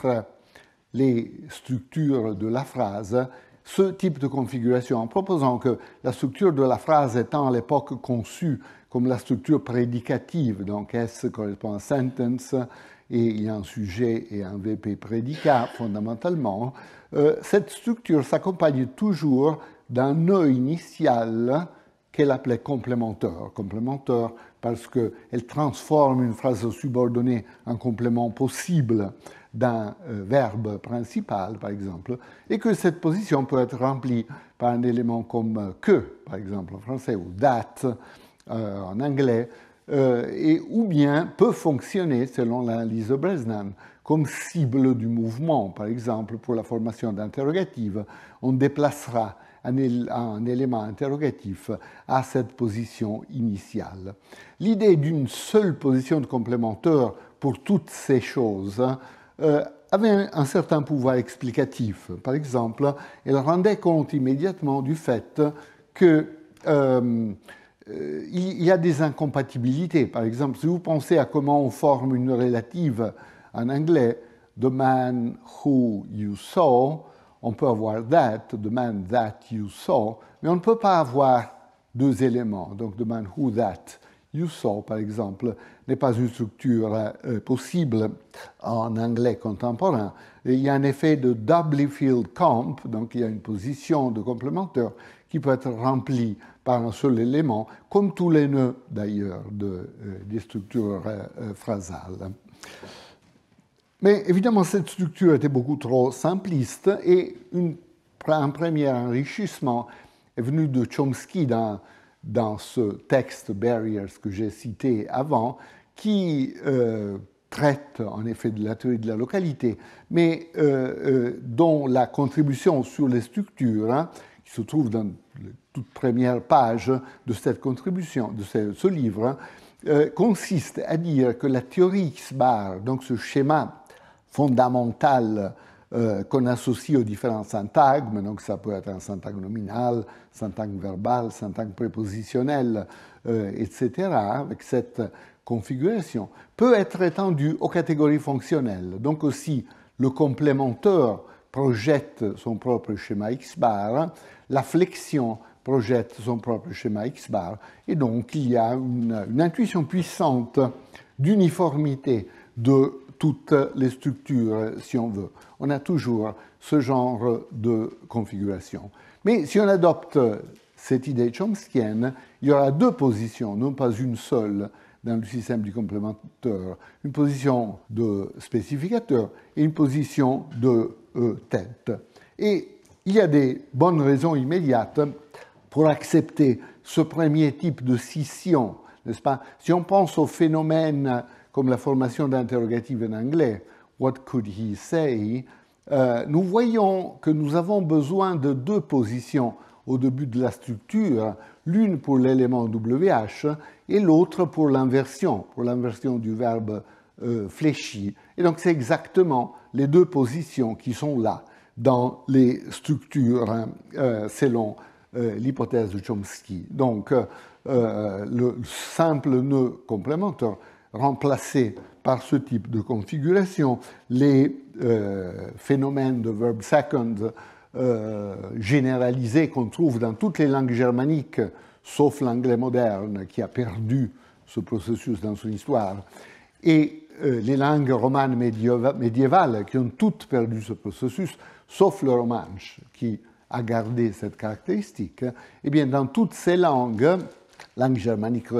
les structures de la phrase ce type de configuration en proposant que la structure de la phrase étant à l'époque conçue comme la structure prédicative, donc S correspond à sentence et il y a un sujet et un VP prédicat fondamentalement, cette structure s'accompagne toujours d'un nœud initial qu'elle appelait complémentaire. Complémentaire parce qu'elle transforme une phrase subordonnée en complément possible d'un verbe principal, par exemple, et que cette position peut être remplie par un élément comme que, par exemple en français, ou that en anglais, ou bien peut fonctionner, selon l'analyse de Bresnan, comme cible du mouvement. Par exemple, pour la formation d'interrogative, on déplacera un élément interrogatif à cette position initiale. L'idée d'une seule position de complémentaire pour toutes ces choses avait un certain pouvoir explicatif. Par exemple, elle rendait compte immédiatement du fait que il y a des incompatibilités. Par exemple, si vous pensez à comment on forme une relative en anglais, the man who you saw, on peut avoir that, the man that you saw, mais on ne peut pas avoir deux éléments. Donc, the man who that you saw, par exemple, n'est pas une structure possible en anglais contemporain. Et il y a un effet de doubly filled comp, donc il y a une position de complémentaire qui peut être remplie par un seul élément, comme tous les nœuds d'ailleurs des structures phrasales. Mais évidemment, cette structure était beaucoup trop simpliste et un premier enrichissement est venu de Chomsky dans ce texte Barriers que j'ai cité avant, qui traite en effet de la théorie de la localité, mais dont la contribution sur les structures, qui se trouve dans la toute première page de cette contribution, de ce livre, consiste à dire que la théorie X-bar, donc ce schéma fondamental qu'on associe aux différents syntagmes, donc ça peut être un syntagme nominal, syntagme verbal, syntagme prépositionnel, etc., avec cette configuration, peut être étendu aux catégories fonctionnelles. Donc aussi, le complémentaire projette son propre schéma X-bar, la flexion projette son propre schéma X-bar, et donc il y a une intuition puissante d'uniformité de toutes les structures, si on veut. On a toujours ce genre de configuration. Mais si on adopte cette idée chomskienne, il y aura deux positions, non pas une seule, dans le système du complémentaire, une position de spécificateur et une position de tête. Et il y a des bonnes raisons immédiates pour accepter ce premier type de scission, n'est-ce pas? Si on pense au phénomène comme la formation d'interrogative en anglais, what could he say, nous voyons que nous avons besoin de deux positions au début de la structure, l'une pour l'élément WH et l'autre pour l'inversion du verbe fléchi. Et donc c'est exactement les deux positions qui sont là dans les structures selon l'hypothèse de Chomsky. Donc le simple nœud complémentaire remplacé par ce type de configuration, les phénomènes de verb second généralisés qu'on trouve dans toutes les langues germaniques, sauf l'anglais moderne qui a perdu ce processus dans son histoire, et les langues romanes médiévales qui ont toutes perdu ce processus, sauf le romanche qui a gardé cette caractéristique, eh bien dans toutes ces langues germaniques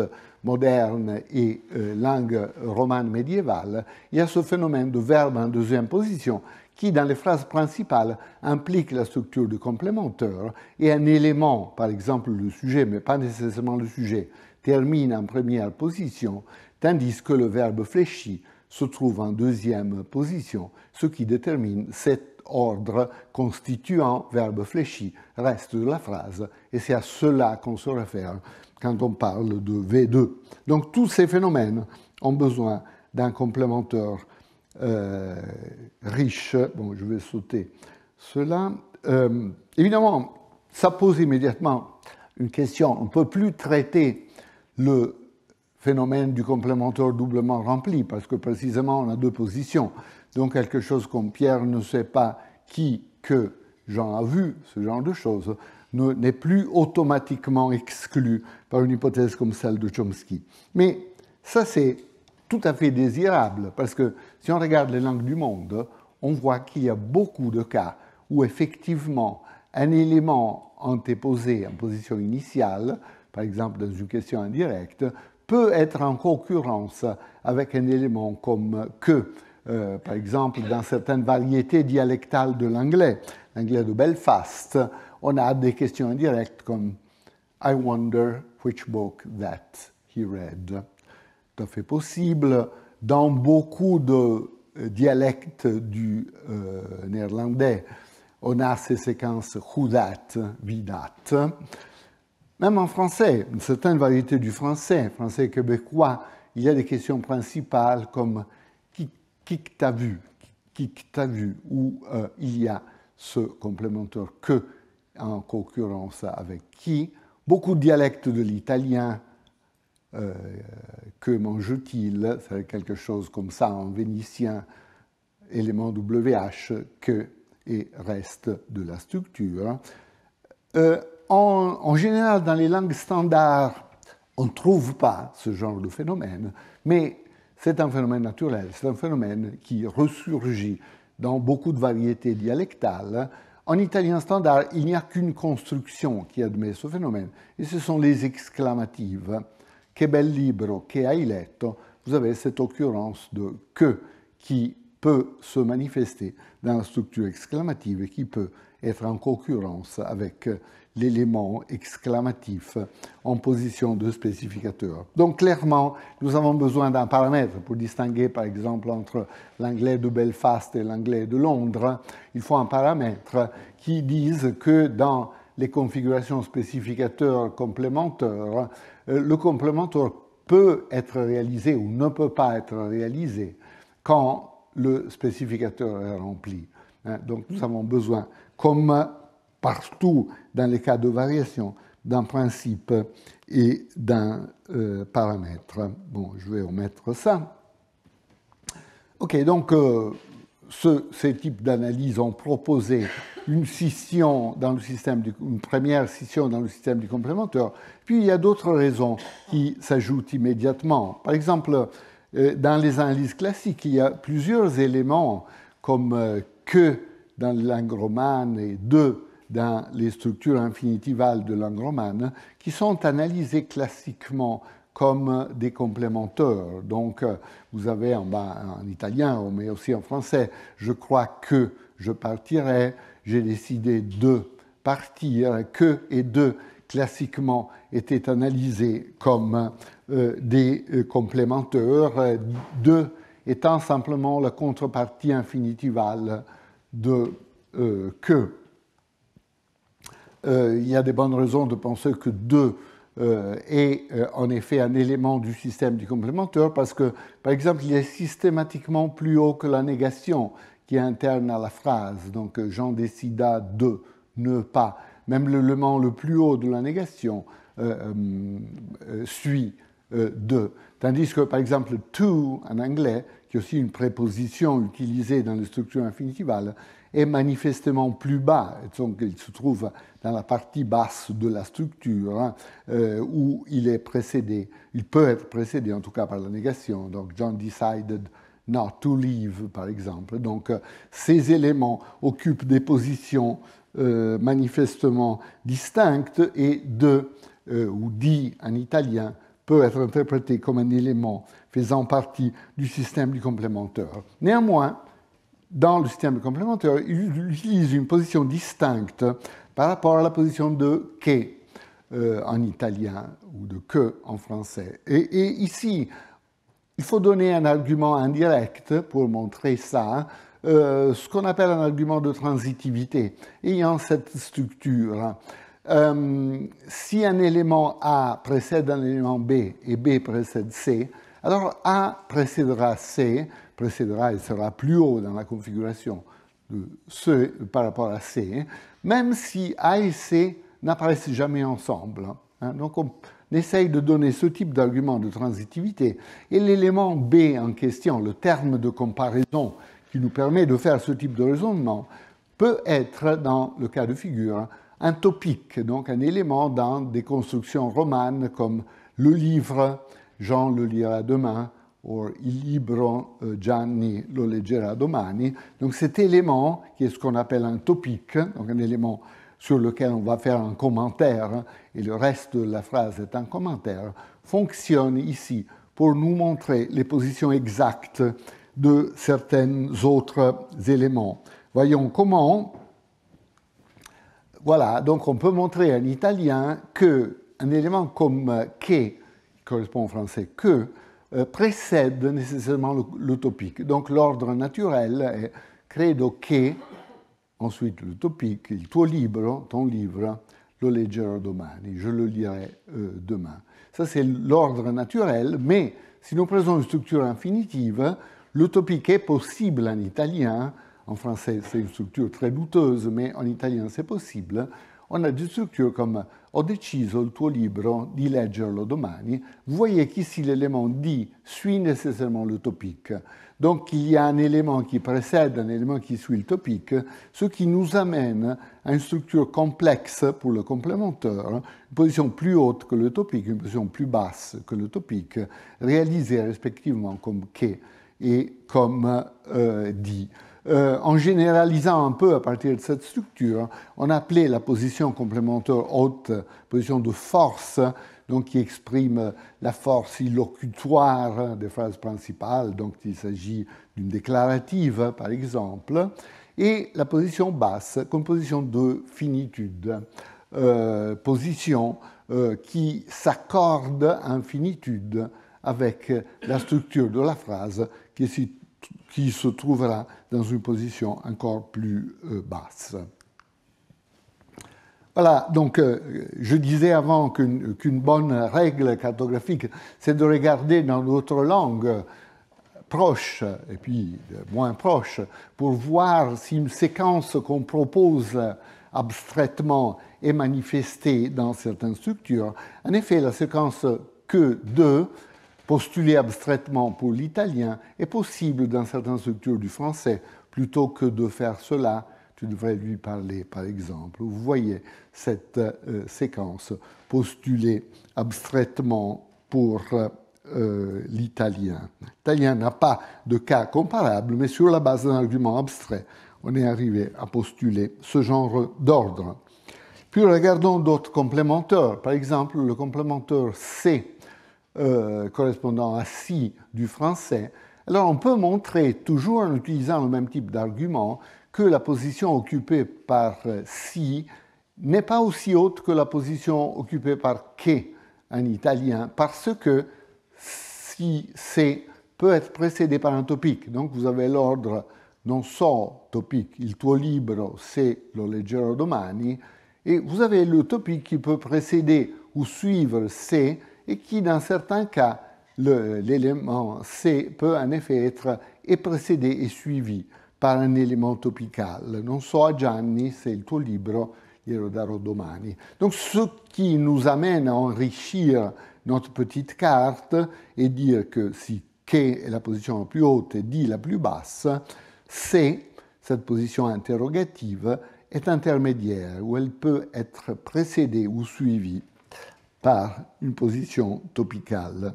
moderne et langue romane médiévale, il y a ce phénomène de verbe en deuxième position qui, dans les phrases principales, implique la structure du complémentaire et un élément, par exemple le sujet, mais pas nécessairement le sujet, termine en première position, tandis que le verbe fléchi se trouve en deuxième position, ce qui détermine cette ordre constituant, verbe fléchi, reste de la phrase, et c'est à cela qu'on se réfère quand on parle de V2. Donc tous ces phénomènes ont besoin d'un complémenteur riche. Bon, je vais sauter cela. Évidemment, ça pose immédiatement une question. On ne peut plus traiter le phénomène du complémenteur doublement rempli, parce que précisément on a deux positions. Donc quelque chose comme Pierre ne sait pas qui, que Jean a vu, ce genre de choses, n'est plus automatiquement exclu par une hypothèse comme celle de Chomsky. Mais ça, c'est tout à fait désirable, parce que si on regarde les langues du monde, on voit qu'il y a beaucoup de cas où effectivement un élément antéposé en position initiale, par exemple dans une question indirecte, peut être en concurrence avec un élément comme que, par exemple, dans certaines variétés dialectales de l'anglais de Belfast, on a des questions indirectes comme I wonder which book that he read. Tout à fait possible. Dans beaucoup de dialectes du néerlandais, on a ces séquences who that, wie that. Même en français, une certaine variété du français québécois, il y a des questions principales comme qui t'a vu, où il y a ce complémentaire que en concurrence avec qui. Beaucoup de dialectes de l'italien, que mange-t-il, c'est quelque chose comme ça en vénitien, élément WH, que et reste de la structure. En général, dans les langues standards, on ne trouve pas ce genre de phénomène, mais c'est un phénomène naturel, c'est un phénomène qui ressurgit dans beaucoup de variétés dialectales. En italien standard, il n'y a qu'une construction qui admet ce phénomène, et ce sont les exclamatives. Che bel libro che hai letto, vous avez cette occurrence de que qui peut se manifester dans la structure exclamative et qui peut être en concurrence avec l'élément exclamatif en position de spécificateur. Donc clairement, nous avons besoin d'un paramètre pour distinguer par exemple entre l'anglais de Belfast et l'anglais de Londres. Il faut un paramètre qui dise que dans les configurations spécificateurs complémentaires, le complémentaire peut être réalisé ou ne peut pas être réalisé quand le spécificateur est rempli. Donc nous avons besoin, comme partout dans les cas de variation, d'un principe et d'un paramètre. Bon, je vais omettre ça. OK, donc ces types d'analyses ont proposé une scission dans le système une première scission dans le système du complémentaire. Puis il y a d'autres raisons qui s'ajoutent immédiatement. Par exemple, dans les analyses classiques, il y a plusieurs éléments comme que dans la langue romane et de dans les structures infinitivales de langue romane qui sont analysés classiquement comme des complémenteurs. Donc, vous avez en italien, mais aussi en français, je crois que je partirai, j'ai décidé de partir, que et de, classiquement, étaient analysés comme des complémenteurs, de étant simplement la contrepartie infinitivale de que. Il y a des bonnes raisons de penser que de est en effet un élément du système du complémentaire parce que, par exemple, il est systématiquement plus haut que la négation qui est interne à la phrase. Donc, Jean décida de ne pas. Même l'élément le plus haut de la négation suit de. Tandis que, par exemple, to en anglais, qui est aussi une préposition utilisée dans les structures infinitivales, est manifestement plus bas. Donc, il se trouve dans la partie basse de la structure, où il est précédé, il peut être précédé en tout cas par la négation. Donc, John decided not to leave, par exemple. Donc, ces éléments occupent des positions manifestement distinctes et de, ou dit en italien, peut être interprété comme un élément faisant partie du système du complémentaire. Néanmoins, dans le système complémentaire, il utilise une position distincte par rapport à la position de que en italien ou de que en français. Et ici, il faut donner un argument indirect pour montrer ça. ce qu'on appelle un argument de transitivité, ayant cette structure. Si un élément A précède un élément B et B précède C, alors A précédera C, précédera et sera plus haut dans la configuration de ce par rapport à C, même si A et C n'apparaissent jamais ensemble. Donc on essaye de donner ce type d'argument de transitivité. Et l'élément B en question, le terme de comparaison qui nous permet de faire ce type de raisonnement, peut être, dans le cas de figure, un topique, donc un élément dans des constructions romanes comme le livre, Jean le lira demain, ou il libro, Gianni lo leggerà domani. Donc cet élément, qui est ce qu'on appelle un topique, donc un élément sur lequel on va faire un commentaire, et le reste de la phrase est un commentaire, fonctionne ici pour nous montrer les positions exactes de certains autres éléments. Voyons comment. Voilà, donc on peut montrer en italien qu'un élément comme che, qui correspond en français que, précède nécessairement le topique. Donc l'ordre naturel est credo che, ensuite le topique, il tuo libro, ton livre, lo leggerò domani, je le lirai demain. Ça c'est l'ordre naturel, mais si nous prenons une structure infinitive, le topique est possible en italien. En français, c'est une structure très douteuse, mais en italien, c'est possible. On a des structures comme « Ho deciso il tuo libro di leggerlo domani ». Vous voyez qu'ici, l'élément « di » suit nécessairement le topique. Donc, il y a un élément qui précède, un élément qui suit le topique, ce qui nous amène à une structure complexe pour le complémentaire, une position plus haute que le topique, une position plus basse que le topique, réalisée respectivement comme « che » et comme « di ». En généralisant un peu à partir de cette structure, on appelait la position complémentaire haute position de force, donc qui exprime la force illocutoire des phrases principales, donc il s'agit d'une déclarative par exemple, et la position basse comme position de finitude, position qui s'accorde en finitude avec la structure de la phrase qui se trouvera dans une position encore plus basse. Voilà, donc je disais avant qu'une bonne règle cartographique, c'est de regarder dans d'autres langues proches et puis moins proches pour voir si une séquence qu'on propose abstraitement est manifestée dans certaines structures. En effet, la séquence que 2 postulé abstraitement pour l'italien est possible dans certaines structures du français. Plutôt que de faire cela, tu devrais lui parler, par exemple. Vous voyez cette séquence postulée abstraitement pour l'italien. L'italien n'a pas de cas comparable, mais sur la base d'un argument abstrait, on est arrivé à postuler ce genre d'ordre. Puis regardons d'autres complémentaires. Par exemple, le complémentaire C, correspondant à si du français, alors on peut montrer, toujours en utilisant le même type d'argument, que la position occupée par si n'est pas aussi haute que la position occupée par che en italien, parce que si c'est peut être précédé par un topique. Donc vous avez l'ordre non so topique, il tuo libro se lo leggerò domani, et vous avez le topique qui peut précéder ou suivre se, et qui, dans certains cas, l'élément C peut en effet être précédé et suivi par un élément topical. Non so a Gianni se il tuo libro glielo darò domani. Donc, ce qui nous amène à enrichir notre petite carte et dire que si che est la position la plus haute et di la plus basse, C, cette position interrogative, est intermédiaire, où elle peut être précédée ou suivie par une position topicale.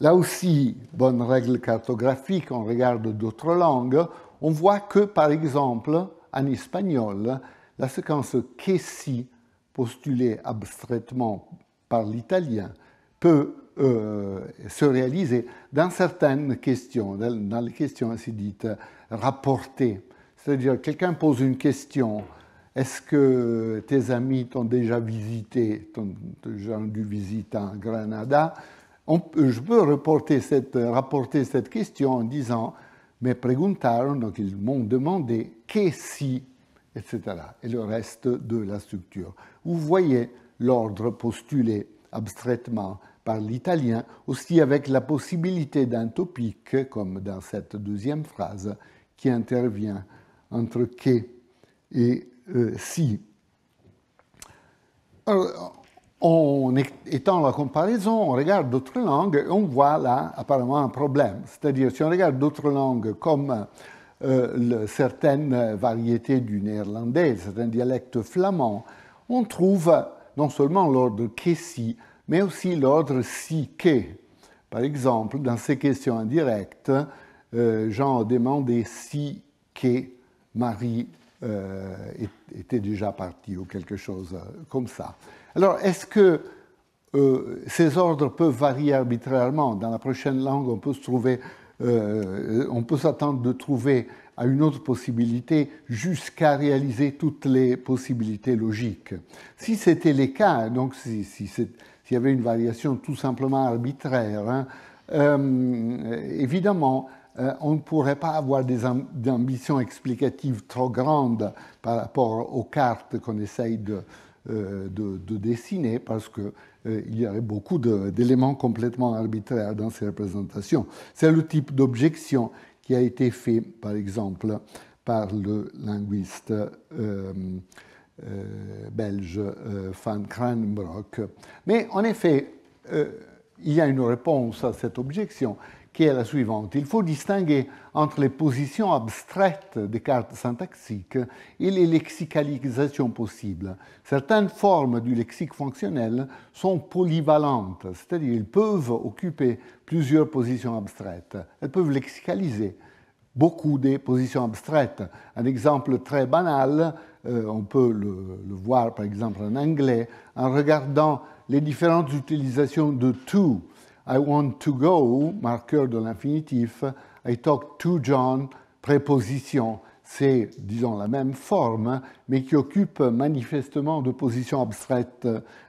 Là aussi, bonne règle cartographique, on regarde d'autres langues, on voit que, par exemple, en espagnol, la séquence que si, postulée abstraitement par l'italien, peut se réaliser dans certaines questions, dans les questions ainsi dites rapportées. C'est-à-dire, quelqu'un pose une question. Est-ce que tes amis t'ont déjà visité, t'ont déjà rendu visite à Granada? Je peux rapporter cette question en disant me preguntaron, donc ils m'ont demandé que si, etc. Et le reste de la structure. Vous voyez l'ordre postulé abstraitement par l'italien, aussi avec la possibilité d'un topique, comme dans cette deuxième phrase, qui intervient entre que et si. Alors, en étant la comparaison, on regarde d'autres langues et on voit là apparemment un problème. C'est-à-dire, si on regarde d'autres langues comme certaines variétés du néerlandais, certains dialectes flamands, on trouve non seulement l'ordre que si, mais aussi l'ordre si que. Par exemple, dans ces questions indirectes, Jean a demandé si que Marie était déjà partie ou quelque chose comme ça. Alors, est-ce que ces ordres peuvent varier arbitrairement? Dans la prochaine langue, on peut s'attendre de trouver à une autre possibilité jusqu'à réaliser toutes les possibilités logiques. Si c'était le cas, donc s'il y avait une variation tout simplement arbitraire, hein, évidemment, on ne pourrait pas avoir des ambitions explicatives trop grandes par rapport aux cartes qu'on essaye de dessiner, parce qu'il y aurait beaucoup d'éléments complètement arbitraires dans ces représentations. C'est le type d'objection qui a été fait, par exemple, par le linguiste belge Van Kranenbroek. Mais en effet, il y a une réponse à cette objection qui est la suivante. Il faut distinguer entre les positions abstraites des cartes syntaxiques et les lexicalisations possibles. Certaines formes du lexique fonctionnel sont polyvalentes, c'est-à-dire qu'ils peuvent occuper plusieurs positions abstraites. Elles peuvent lexicaliser beaucoup des positions abstraites. Un exemple très banal, on peut le voir par exemple en anglais, en regardant les différentes utilisations de to. I want to go, marqueur de l'infinitif. I talk to John, préposition. C'est, disons, la même forme, mais qui occupe manifestement deux positions abstraites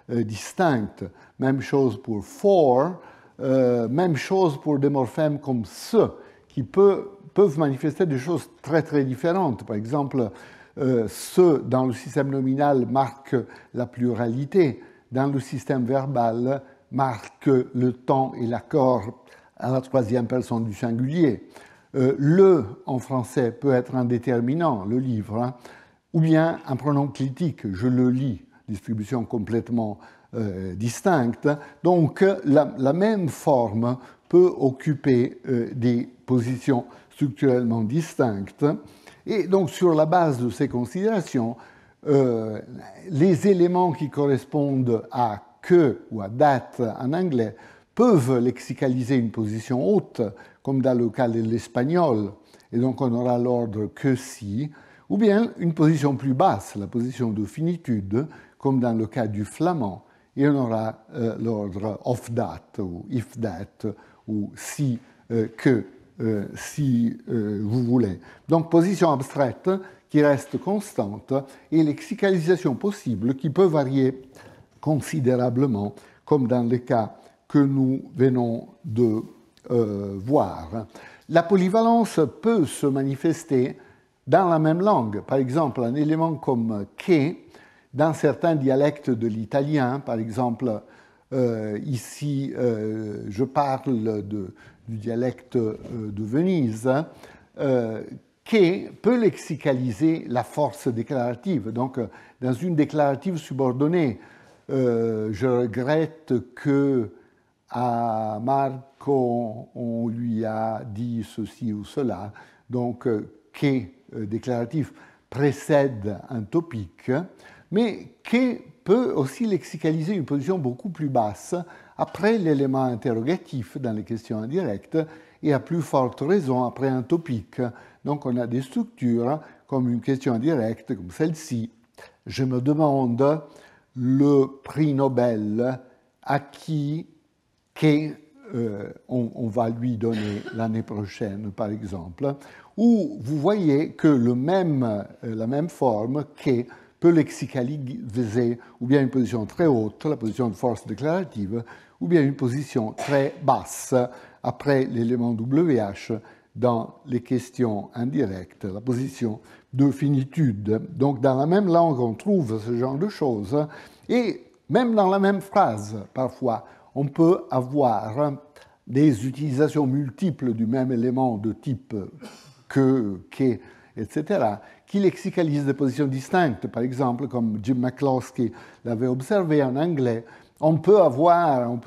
distinctes. Même chose pour for, même chose pour des morphèmes comme ce, qui peuvent manifester des choses très très différentes. Par exemple, ce dans le système nominal marque la pluralité. Dans le système verbal, marque le temps et l'accord à la troisième personne du singulier. Le, en français, peut être un déterminant, le livre, hein, ou bien un pronom critique, je le lis, distribution complètement distincte. Donc, la même forme peut occuper des positions structurellement distinctes. Et donc, sur la base de ces considérations, les éléments qui correspondent à que ou à that en anglais peuvent lexicaliser une position haute, comme dans le cas de l'espagnol, et donc on aura l'ordre que si, ou bien une position plus basse, la position de finitude, comme dans le cas du flamand, et on aura l'ordre of that, ou if that, ou si, que, si vous voulez. Donc position abstraite qui reste constante, et lexicalisation possible qui peut varier considérablement, comme dans le cas que nous venons de voir. La polyvalence peut se manifester dans la même langue. Par exemple, un élément comme que, dans certains dialectes de l'italien, par exemple, ici, je parle du dialecte de Venise, que peut lexicaliser la force déclarative. Donc, dans une déclarative subordonnée, je regrette que à Marco on lui a dit ceci ou cela. Donc, que déclaratif précède un topique, mais que peut aussi lexicaliser une position beaucoup plus basse après l'élément interrogatif dans les questions indirectes et à plus forte raison après un topique. Donc, on a des structures comme une question indirecte, comme celle-ci. Je me demande le prix Nobel à qui on va lui donner l'année prochaine, par exemple, où vous voyez que la même forme que peut lexicaliser ou bien une position très haute, la position de force déclarative, ou bien une position très basse après l'élément WH dans les questions indirectes, la position de finitude. Donc dans la même langue, on trouve ce genre de choses, et même dans la même phrase, parfois, on peut avoir des utilisations multiples du même élément de type que, qu'est, etc., qui lexicalisent des positions distinctes. Par exemple, comme Jim McCloskey l'avait observé en anglais, on peut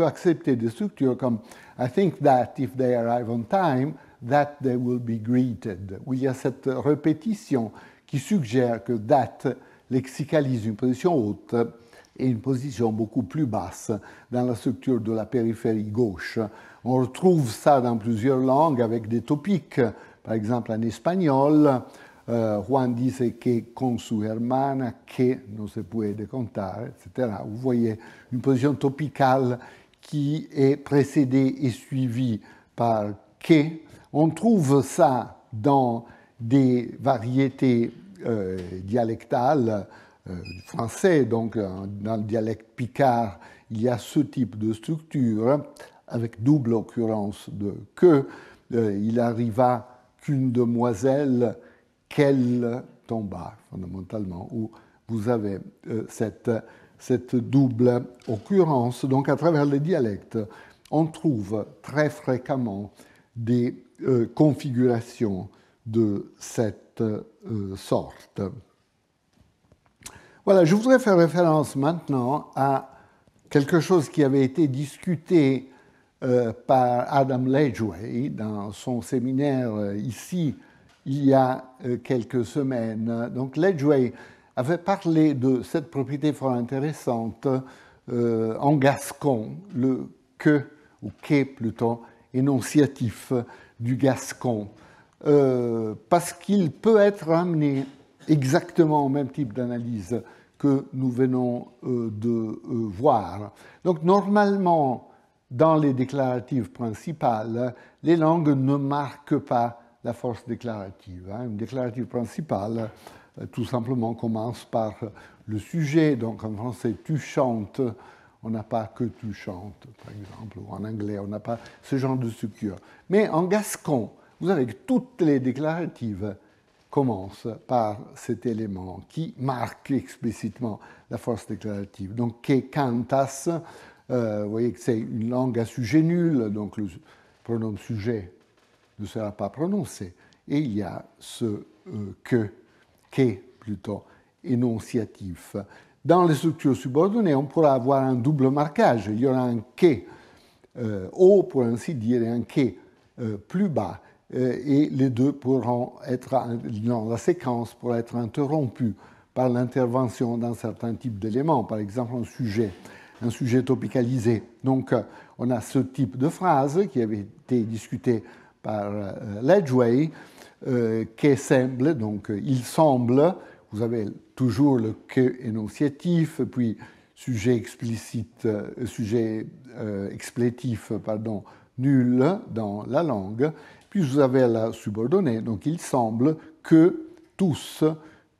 accepter des structures comme I think that if they arrive on time, that they will be greeted, où il y a cette répétition qui suggère que that lexicalise une position haute et une position beaucoup plus basse dans la structure de la périphérie gauche. On retrouve ça dans plusieurs langues avec des topiques. Par exemple, en espagnol, Juan dice que con su hermana, que no se puede contar, etc. Vous voyez une position topicale qui est précédée et suivie par que. On trouve ça dans des variétés dialectales du français, donc dans le dialecte picard, il y a ce type de structure avec double occurrence de que. Il arriva qu'une demoiselle qu'elle tomba, fondamentalement, où vous avez cette double occurrence. Donc, à travers les dialectes, on trouve très fréquemment des configurations de cette sorte. Voilà, je voudrais faire référence maintenant à quelque chose qui avait été discuté par Adam Ledgway dans son séminaire ici il y a quelques semaines. Donc Ledgway avait parlé de cette propriété fort intéressante en gascon, le que, ou qu'est plutôt, énonciatif du gascon, parce qu'il peut être amené exactement au même type d'analyse que nous venons de voir. Donc normalement, dans les déclaratives principales, les langues ne marquent pas la force déclarative. Une déclarative principale, tout simplement, commence par le sujet. Donc en français, tu chantes, on n'a pas que tu chantes, par exemple, ou en anglais, on n'a pas ce genre de structure. Mais en gascon, vous avez que toutes les déclaratives commencent par cet élément qui marque explicitement la force déclarative. Donc, que cantas, vous voyez que c'est une langue à sujet nul, donc le pronom sujet ne sera pas prononcé. Et il y a ce qu'est plutôt énonciatif. Dans les structures subordonnées, on pourra avoir un double marquage. Il y aura un que haut, pour ainsi dire, et un que plus bas. Et les deux pourront être, dans la séquence, pourra être interrompue par l'intervention d'un certain type d'éléments, par exemple un sujet topicalisé. Donc, on a ce type de phrase qui avait été discuté par Ledgway, qui semble, donc il semble, vous avez toujours le que énonciatif, puis sujet explicite, explétif, nul dans la langue, puis vous avez la subordonnée, donc il semble que tous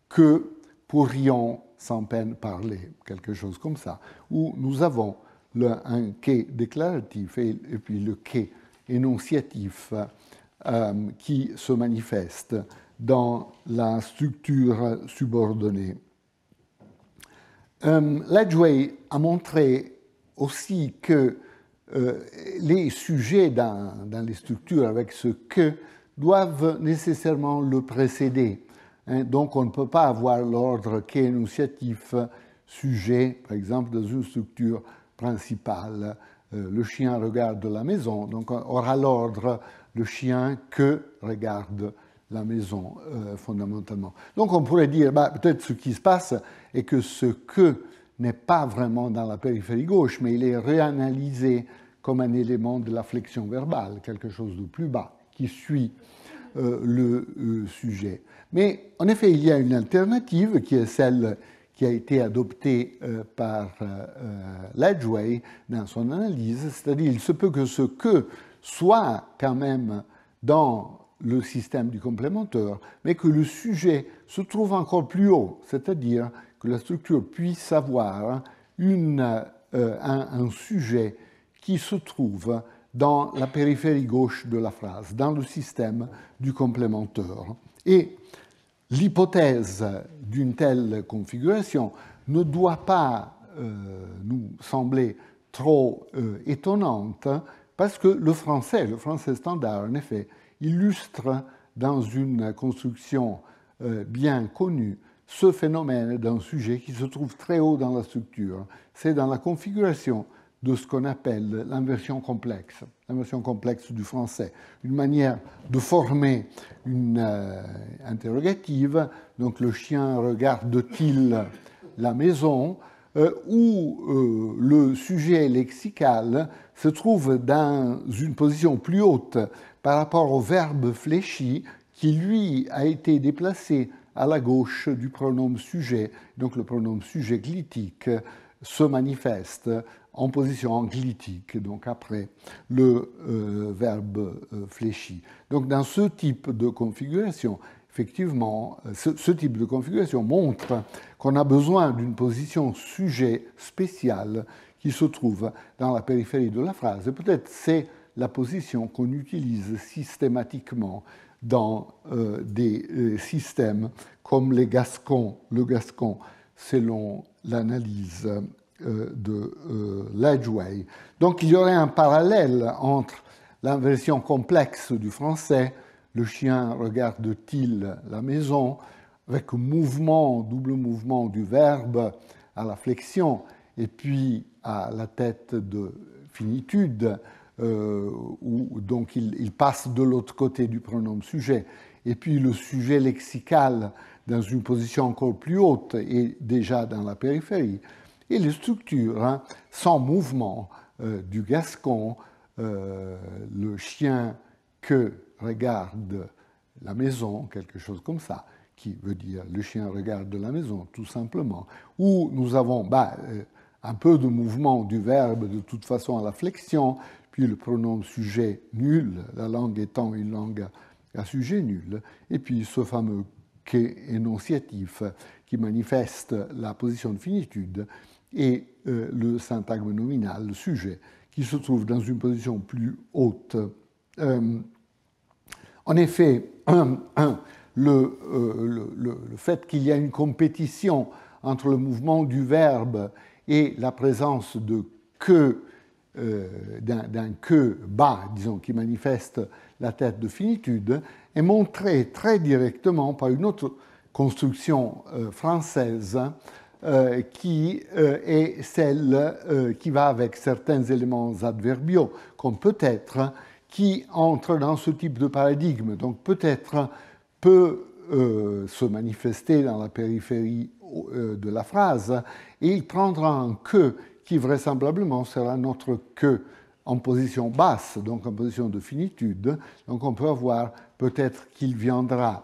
que pourrions sans peine parler, quelque chose comme ça, où nous avons un que déclaratif et puis le que énonciatif qui se manifeste dans la structure subordonnée. Ledgway a montré aussi que les sujets dans les structures avec ce que doivent nécessairement le précéder. Donc on ne peut pas avoir l'ordre qu'énonciatif sujet, par exemple, dans une structure principale. Le chien regarde la maison, donc on aura l'ordre le chien que regarde la maison, fondamentalement. Donc on pourrait dire, peut-être ce qui se passe est que ce que n'est pas vraiment dans la périphérie gauche, mais il est réanalysé comme un élément de la flexion verbale, quelque chose de plus bas, qui suit le sujet. Mais en effet, il y a une alternative qui est celle qui a été adoptée par Ledgway dans son analyse, c'est-à-dire il se peut que ce que soit quand même dans le système du complémentaire, mais que le sujet se trouve encore plus haut, c'est-à-dire que la structure puisse avoir un sujet qui se trouve dans la périphérie gauche de la phrase, dans le système du complémentaire. Et l'hypothèse d'une telle configuration ne doit pas nous sembler trop étonnante, parce que le français standard, en effet, illustre dans une construction bien connue ce phénomène d'un sujet qui se trouve très haut dans la structure. C'est dans la configuration de ce qu'on appelle l'inversion complexe du français, une manière de former une interrogative, donc le chien regarde-t-il la maison, où le sujet lexical se trouve dans une position plus haute par rapport au verbe fléchi qui, lui, a été déplacé à la gauche du pronom sujet. Donc le pronom sujet glytique se manifeste en position anglytique, donc après le verbe fléchi. Donc dans ce type de configuration, effectivement, ce type de configuration montre qu'on a besoin d'une position sujet spéciale qui se trouve dans la périphérie de la phrase. Et peut-être c'est la position qu'on utilise systématiquement dans des systèmes comme le gascon, selon l'analyse de Ledgway. Donc il y aurait un parallèle entre l'inversion complexe du français, le chien regarde-t-il la maison, avec mouvement, double mouvement du verbe à la flexion, et puis à la tête de finitude, où donc il passe de l'autre côté du pronom sujet, et puis le sujet lexical dans une position encore plus haute et déjà dans la périphérie, et les structures sans mouvement du gascon, le chien que regarde la maison, quelque chose comme ça, qui veut dire le chien regarde la maison, tout simplement, où nous avons un peu de mouvement du verbe de toute façon à la flexion, puis le pronom sujet nul, la langue étant une langue à sujet nul, et puis ce fameux que énonciatif qui manifeste la position de finitude, et le syntagme nominal, le sujet, qui se trouve dans une position plus haute. En effet, le fait qu'il y a une compétition entre le mouvement du verbe et la présence de que, d'un que bas, disons, qui manifeste la tête de finitude, est montré très directement par une autre construction française qui est celle qui va avec certains éléments adverbiaux, comme peut-être, qui entre dans ce type de paradigme. Donc peut-être peut se manifester dans la périphérie de la phrase, et il prendra un que qui vraisemblablement sera notre que en position basse, donc en position de finitude. Donc on peut avoir peut-être qu'il viendra.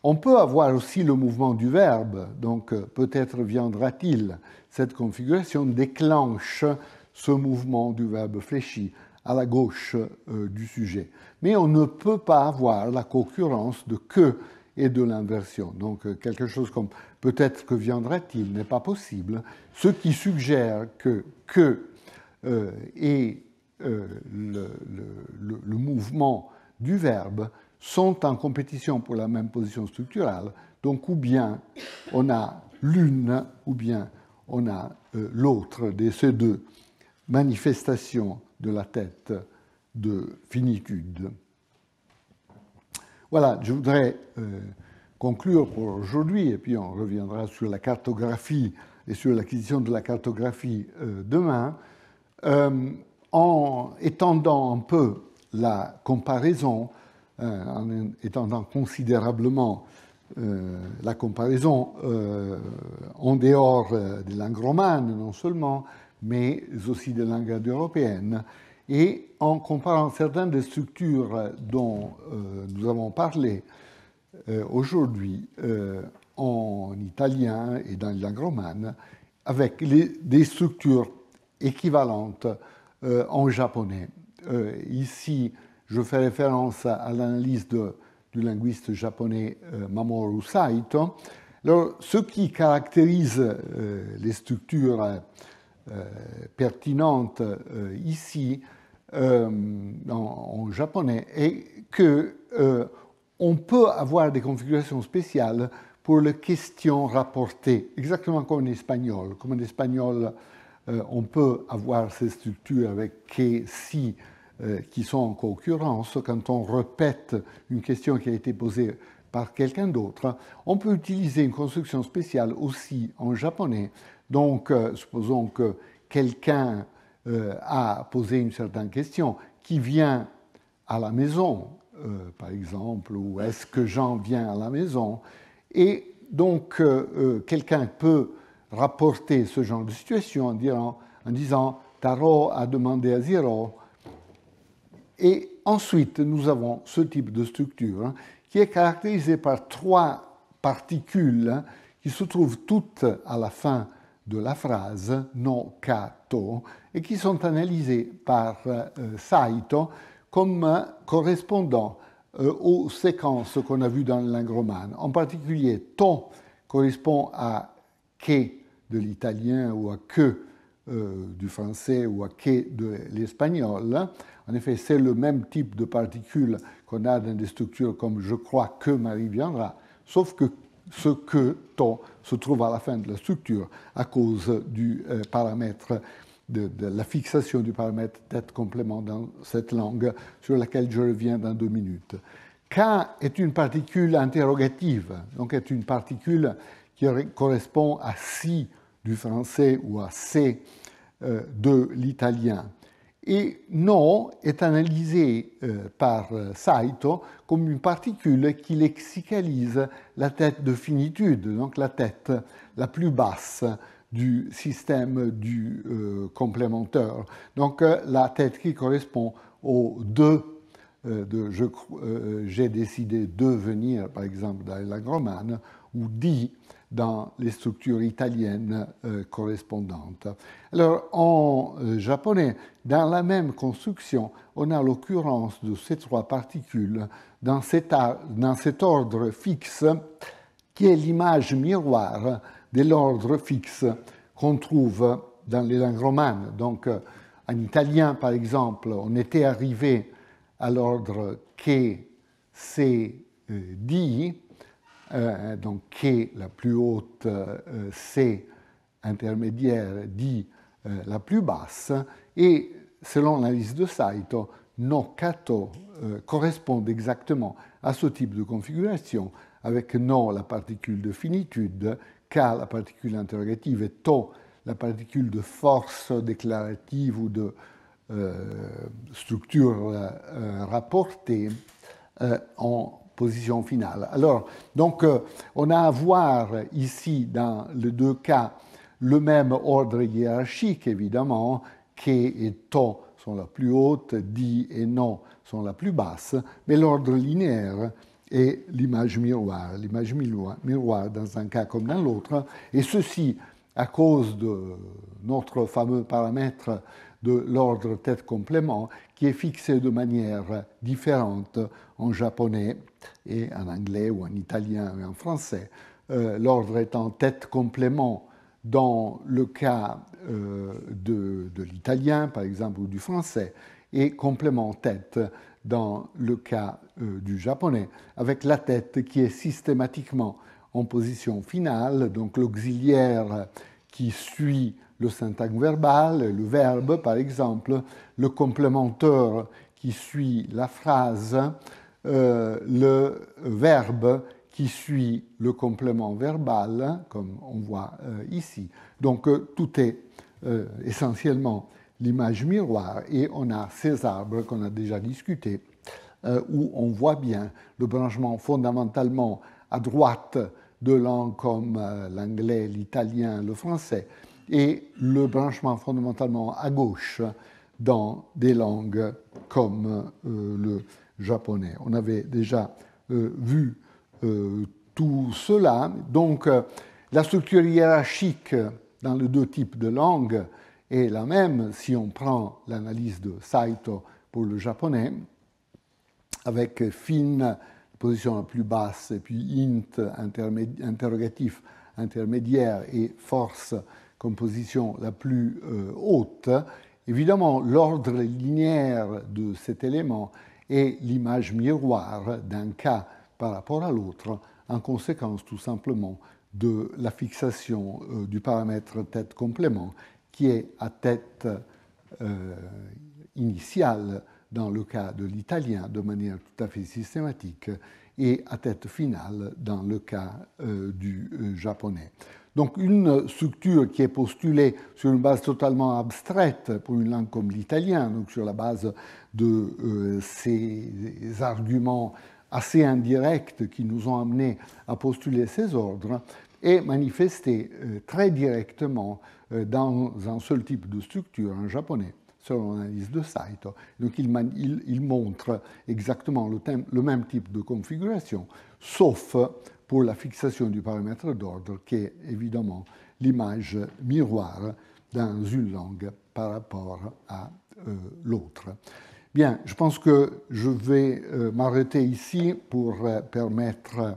On peut avoir aussi le mouvement du verbe, donc peut-être viendra-t-il. Cette configuration déclenche ce mouvement du verbe fléchi à la gauche du sujet. Mais on ne peut pas avoir la concurrence de que et de l'inversion. Donc quelque chose comme peut-être que viendra-t-il n'est pas possible, ce qui suggère que et le mouvement du verbe sont en compétition pour la même position structurale, donc ou bien on a l'une ou bien on a l'autre de ces deux manifestations de la tête de finitude. Voilà, je voudrais conclure pour aujourd'hui, et puis on reviendra sur la cartographie et sur l'acquisition de la cartographie demain, en étendant un peu la comparaison, en étendant considérablement la comparaison en dehors des langues romanes, non seulement, mais aussi des langues indo-européennes, et en comparant certaines des structures dont nous avons parlé aujourd'hui en italien et dans les langues romanes, avec des structures équivalentes en japonais. Ici, je fais référence à l'analyse du linguiste japonais Mamoru Saito. Alors, ce qui caractérise les structures pertinentes ici, en japonais est que on peut avoir des configurations spéciales pour les questions rapportées, exactement comme en espagnol. Comme en espagnol, on peut avoir ces structures avec que, si, qui sont en concurrence. Quand on répète une question qui a été posée par quelqu'un d'autre, on peut utiliser une construction spéciale aussi en japonais. Donc, supposons que quelqu'un a posé une certaine question qui vient à la maison, par exemple, ou est-ce que Jean vient à la maison? Et donc, quelqu'un peut rapporter ce genre de situation en disant Taro a demandé à Ziro. Et ensuite, nous avons ce type de structure qui est caractérisée par trois particules qui se trouvent toutes à la fin de la phrase, no kato, et qui sont analysées par Saito comme correspondant aux séquences qu'on a vues dans le langue romane. En particulier, to correspond à que de l'italien ou à que du français ou à que de l'espagnol. En effet, c'est le même type de particules qu'on a dans des structures comme je crois que Marie viendra, sauf que ce que to se trouve à la fin de la structure à cause du paramètre de la fixation du paramètre tête complément dans cette langue sur laquelle je reviens dans 2 minutes. K est une particule interrogative, donc est une particule qui correspond à si du français ou à C de l'italien. Et no est analysé par Saito comme une particule qui lexicalise la tête de finitude, donc la tête la plus basse du système du complémentaire. Donc la tête qui correspond aux deux j'ai décidé de venir, par exemple, dans la langue romane, ou di dans les structures italiennes correspondantes. Alors, en japonais, dans la même construction, on a l'occurrence de ces trois particules dans cet ordre fixe qui est l'image miroir de l'ordre fixe qu'on trouve dans les langues romanes. Donc, en italien, par exemple, on était arrivé à l'ordre que, c'est, di, donc que la plus haute, C intermédiaire, di la plus basse, et selon la liste de Saito, no kato correspond exactement à ce type de configuration, avec no la particule de finitude, ka la particule interrogative et to la particule de force déclarative ou de structure rapportée en position finale. Alors, donc, on a à voir ici, dans les deux cas, le même ordre hiérarchique, évidemment, que et to sont la plus haute, di et no sont la plus basse, mais l'ordre linéaire est l'image miroir dans un cas comme dans l'autre, et ceci à cause de notre fameux paramètre de l'ordre tête-complément qui est fixé de manière différente en japonais et en anglais ou en italien et en français. L'ordre étant tête-complément dans le cas de l'italien, par exemple, ou du français, et complément tête dans le cas du japonais, avec la tête qui est systématiquement en position finale, donc l'auxiliaire qui suit le syntagme verbal, le verbe par exemple, le complémentaire qui suit la phrase, le verbe qui suit le complément verbal, comme on voit ici. Donc tout est essentiellement l'image miroir et on a ces arbres qu'on a déjà discutés où on voit bien le branchement fondamentalement à droite de langues comme l'anglais, l'italien, le français, et le branchement fondamentalement à gauche dans des langues comme le japonais. On avait déjà vu tout cela. Donc, la structure hiérarchique dans les deux types de langues est la même si on prend l'analyse de Saito pour le japonais, avec fin, position la plus basse, et puis int, interrogatif intermédiaire, et force, composition la plus haute. Évidemment, l'ordre linéaire de cet élément est l'image miroir d'un cas par rapport à l'autre, en conséquence tout simplement de la fixation du paramètre tête complément qui est à tête initiale dans le cas de l'italien de manière tout à fait systématique et à tête finale dans le cas du japonais. Donc une structure qui est postulée sur une base totalement abstraite pour une langue comme l'italien, donc sur la base de ces arguments assez indirects qui nous ont amenés à postuler ces ordres, est manifestée très directement dans un seul type de structure, en japonais, selon l'analyse de Saito. Donc il montre exactement le même type de configuration, sauf pour la fixation du paramètre d'ordre, qui est évidemment l'image miroir dans une langue par rapport à l'autre. Bien, je pense que je vais m'arrêter ici pour permettre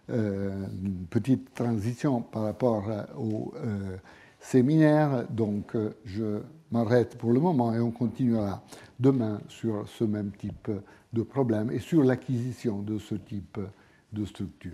une petite transition par rapport au séminaire. Donc, je m'arrête pour le moment et on continuera demain sur ce même type de problème et sur l'acquisition de ce type de structure.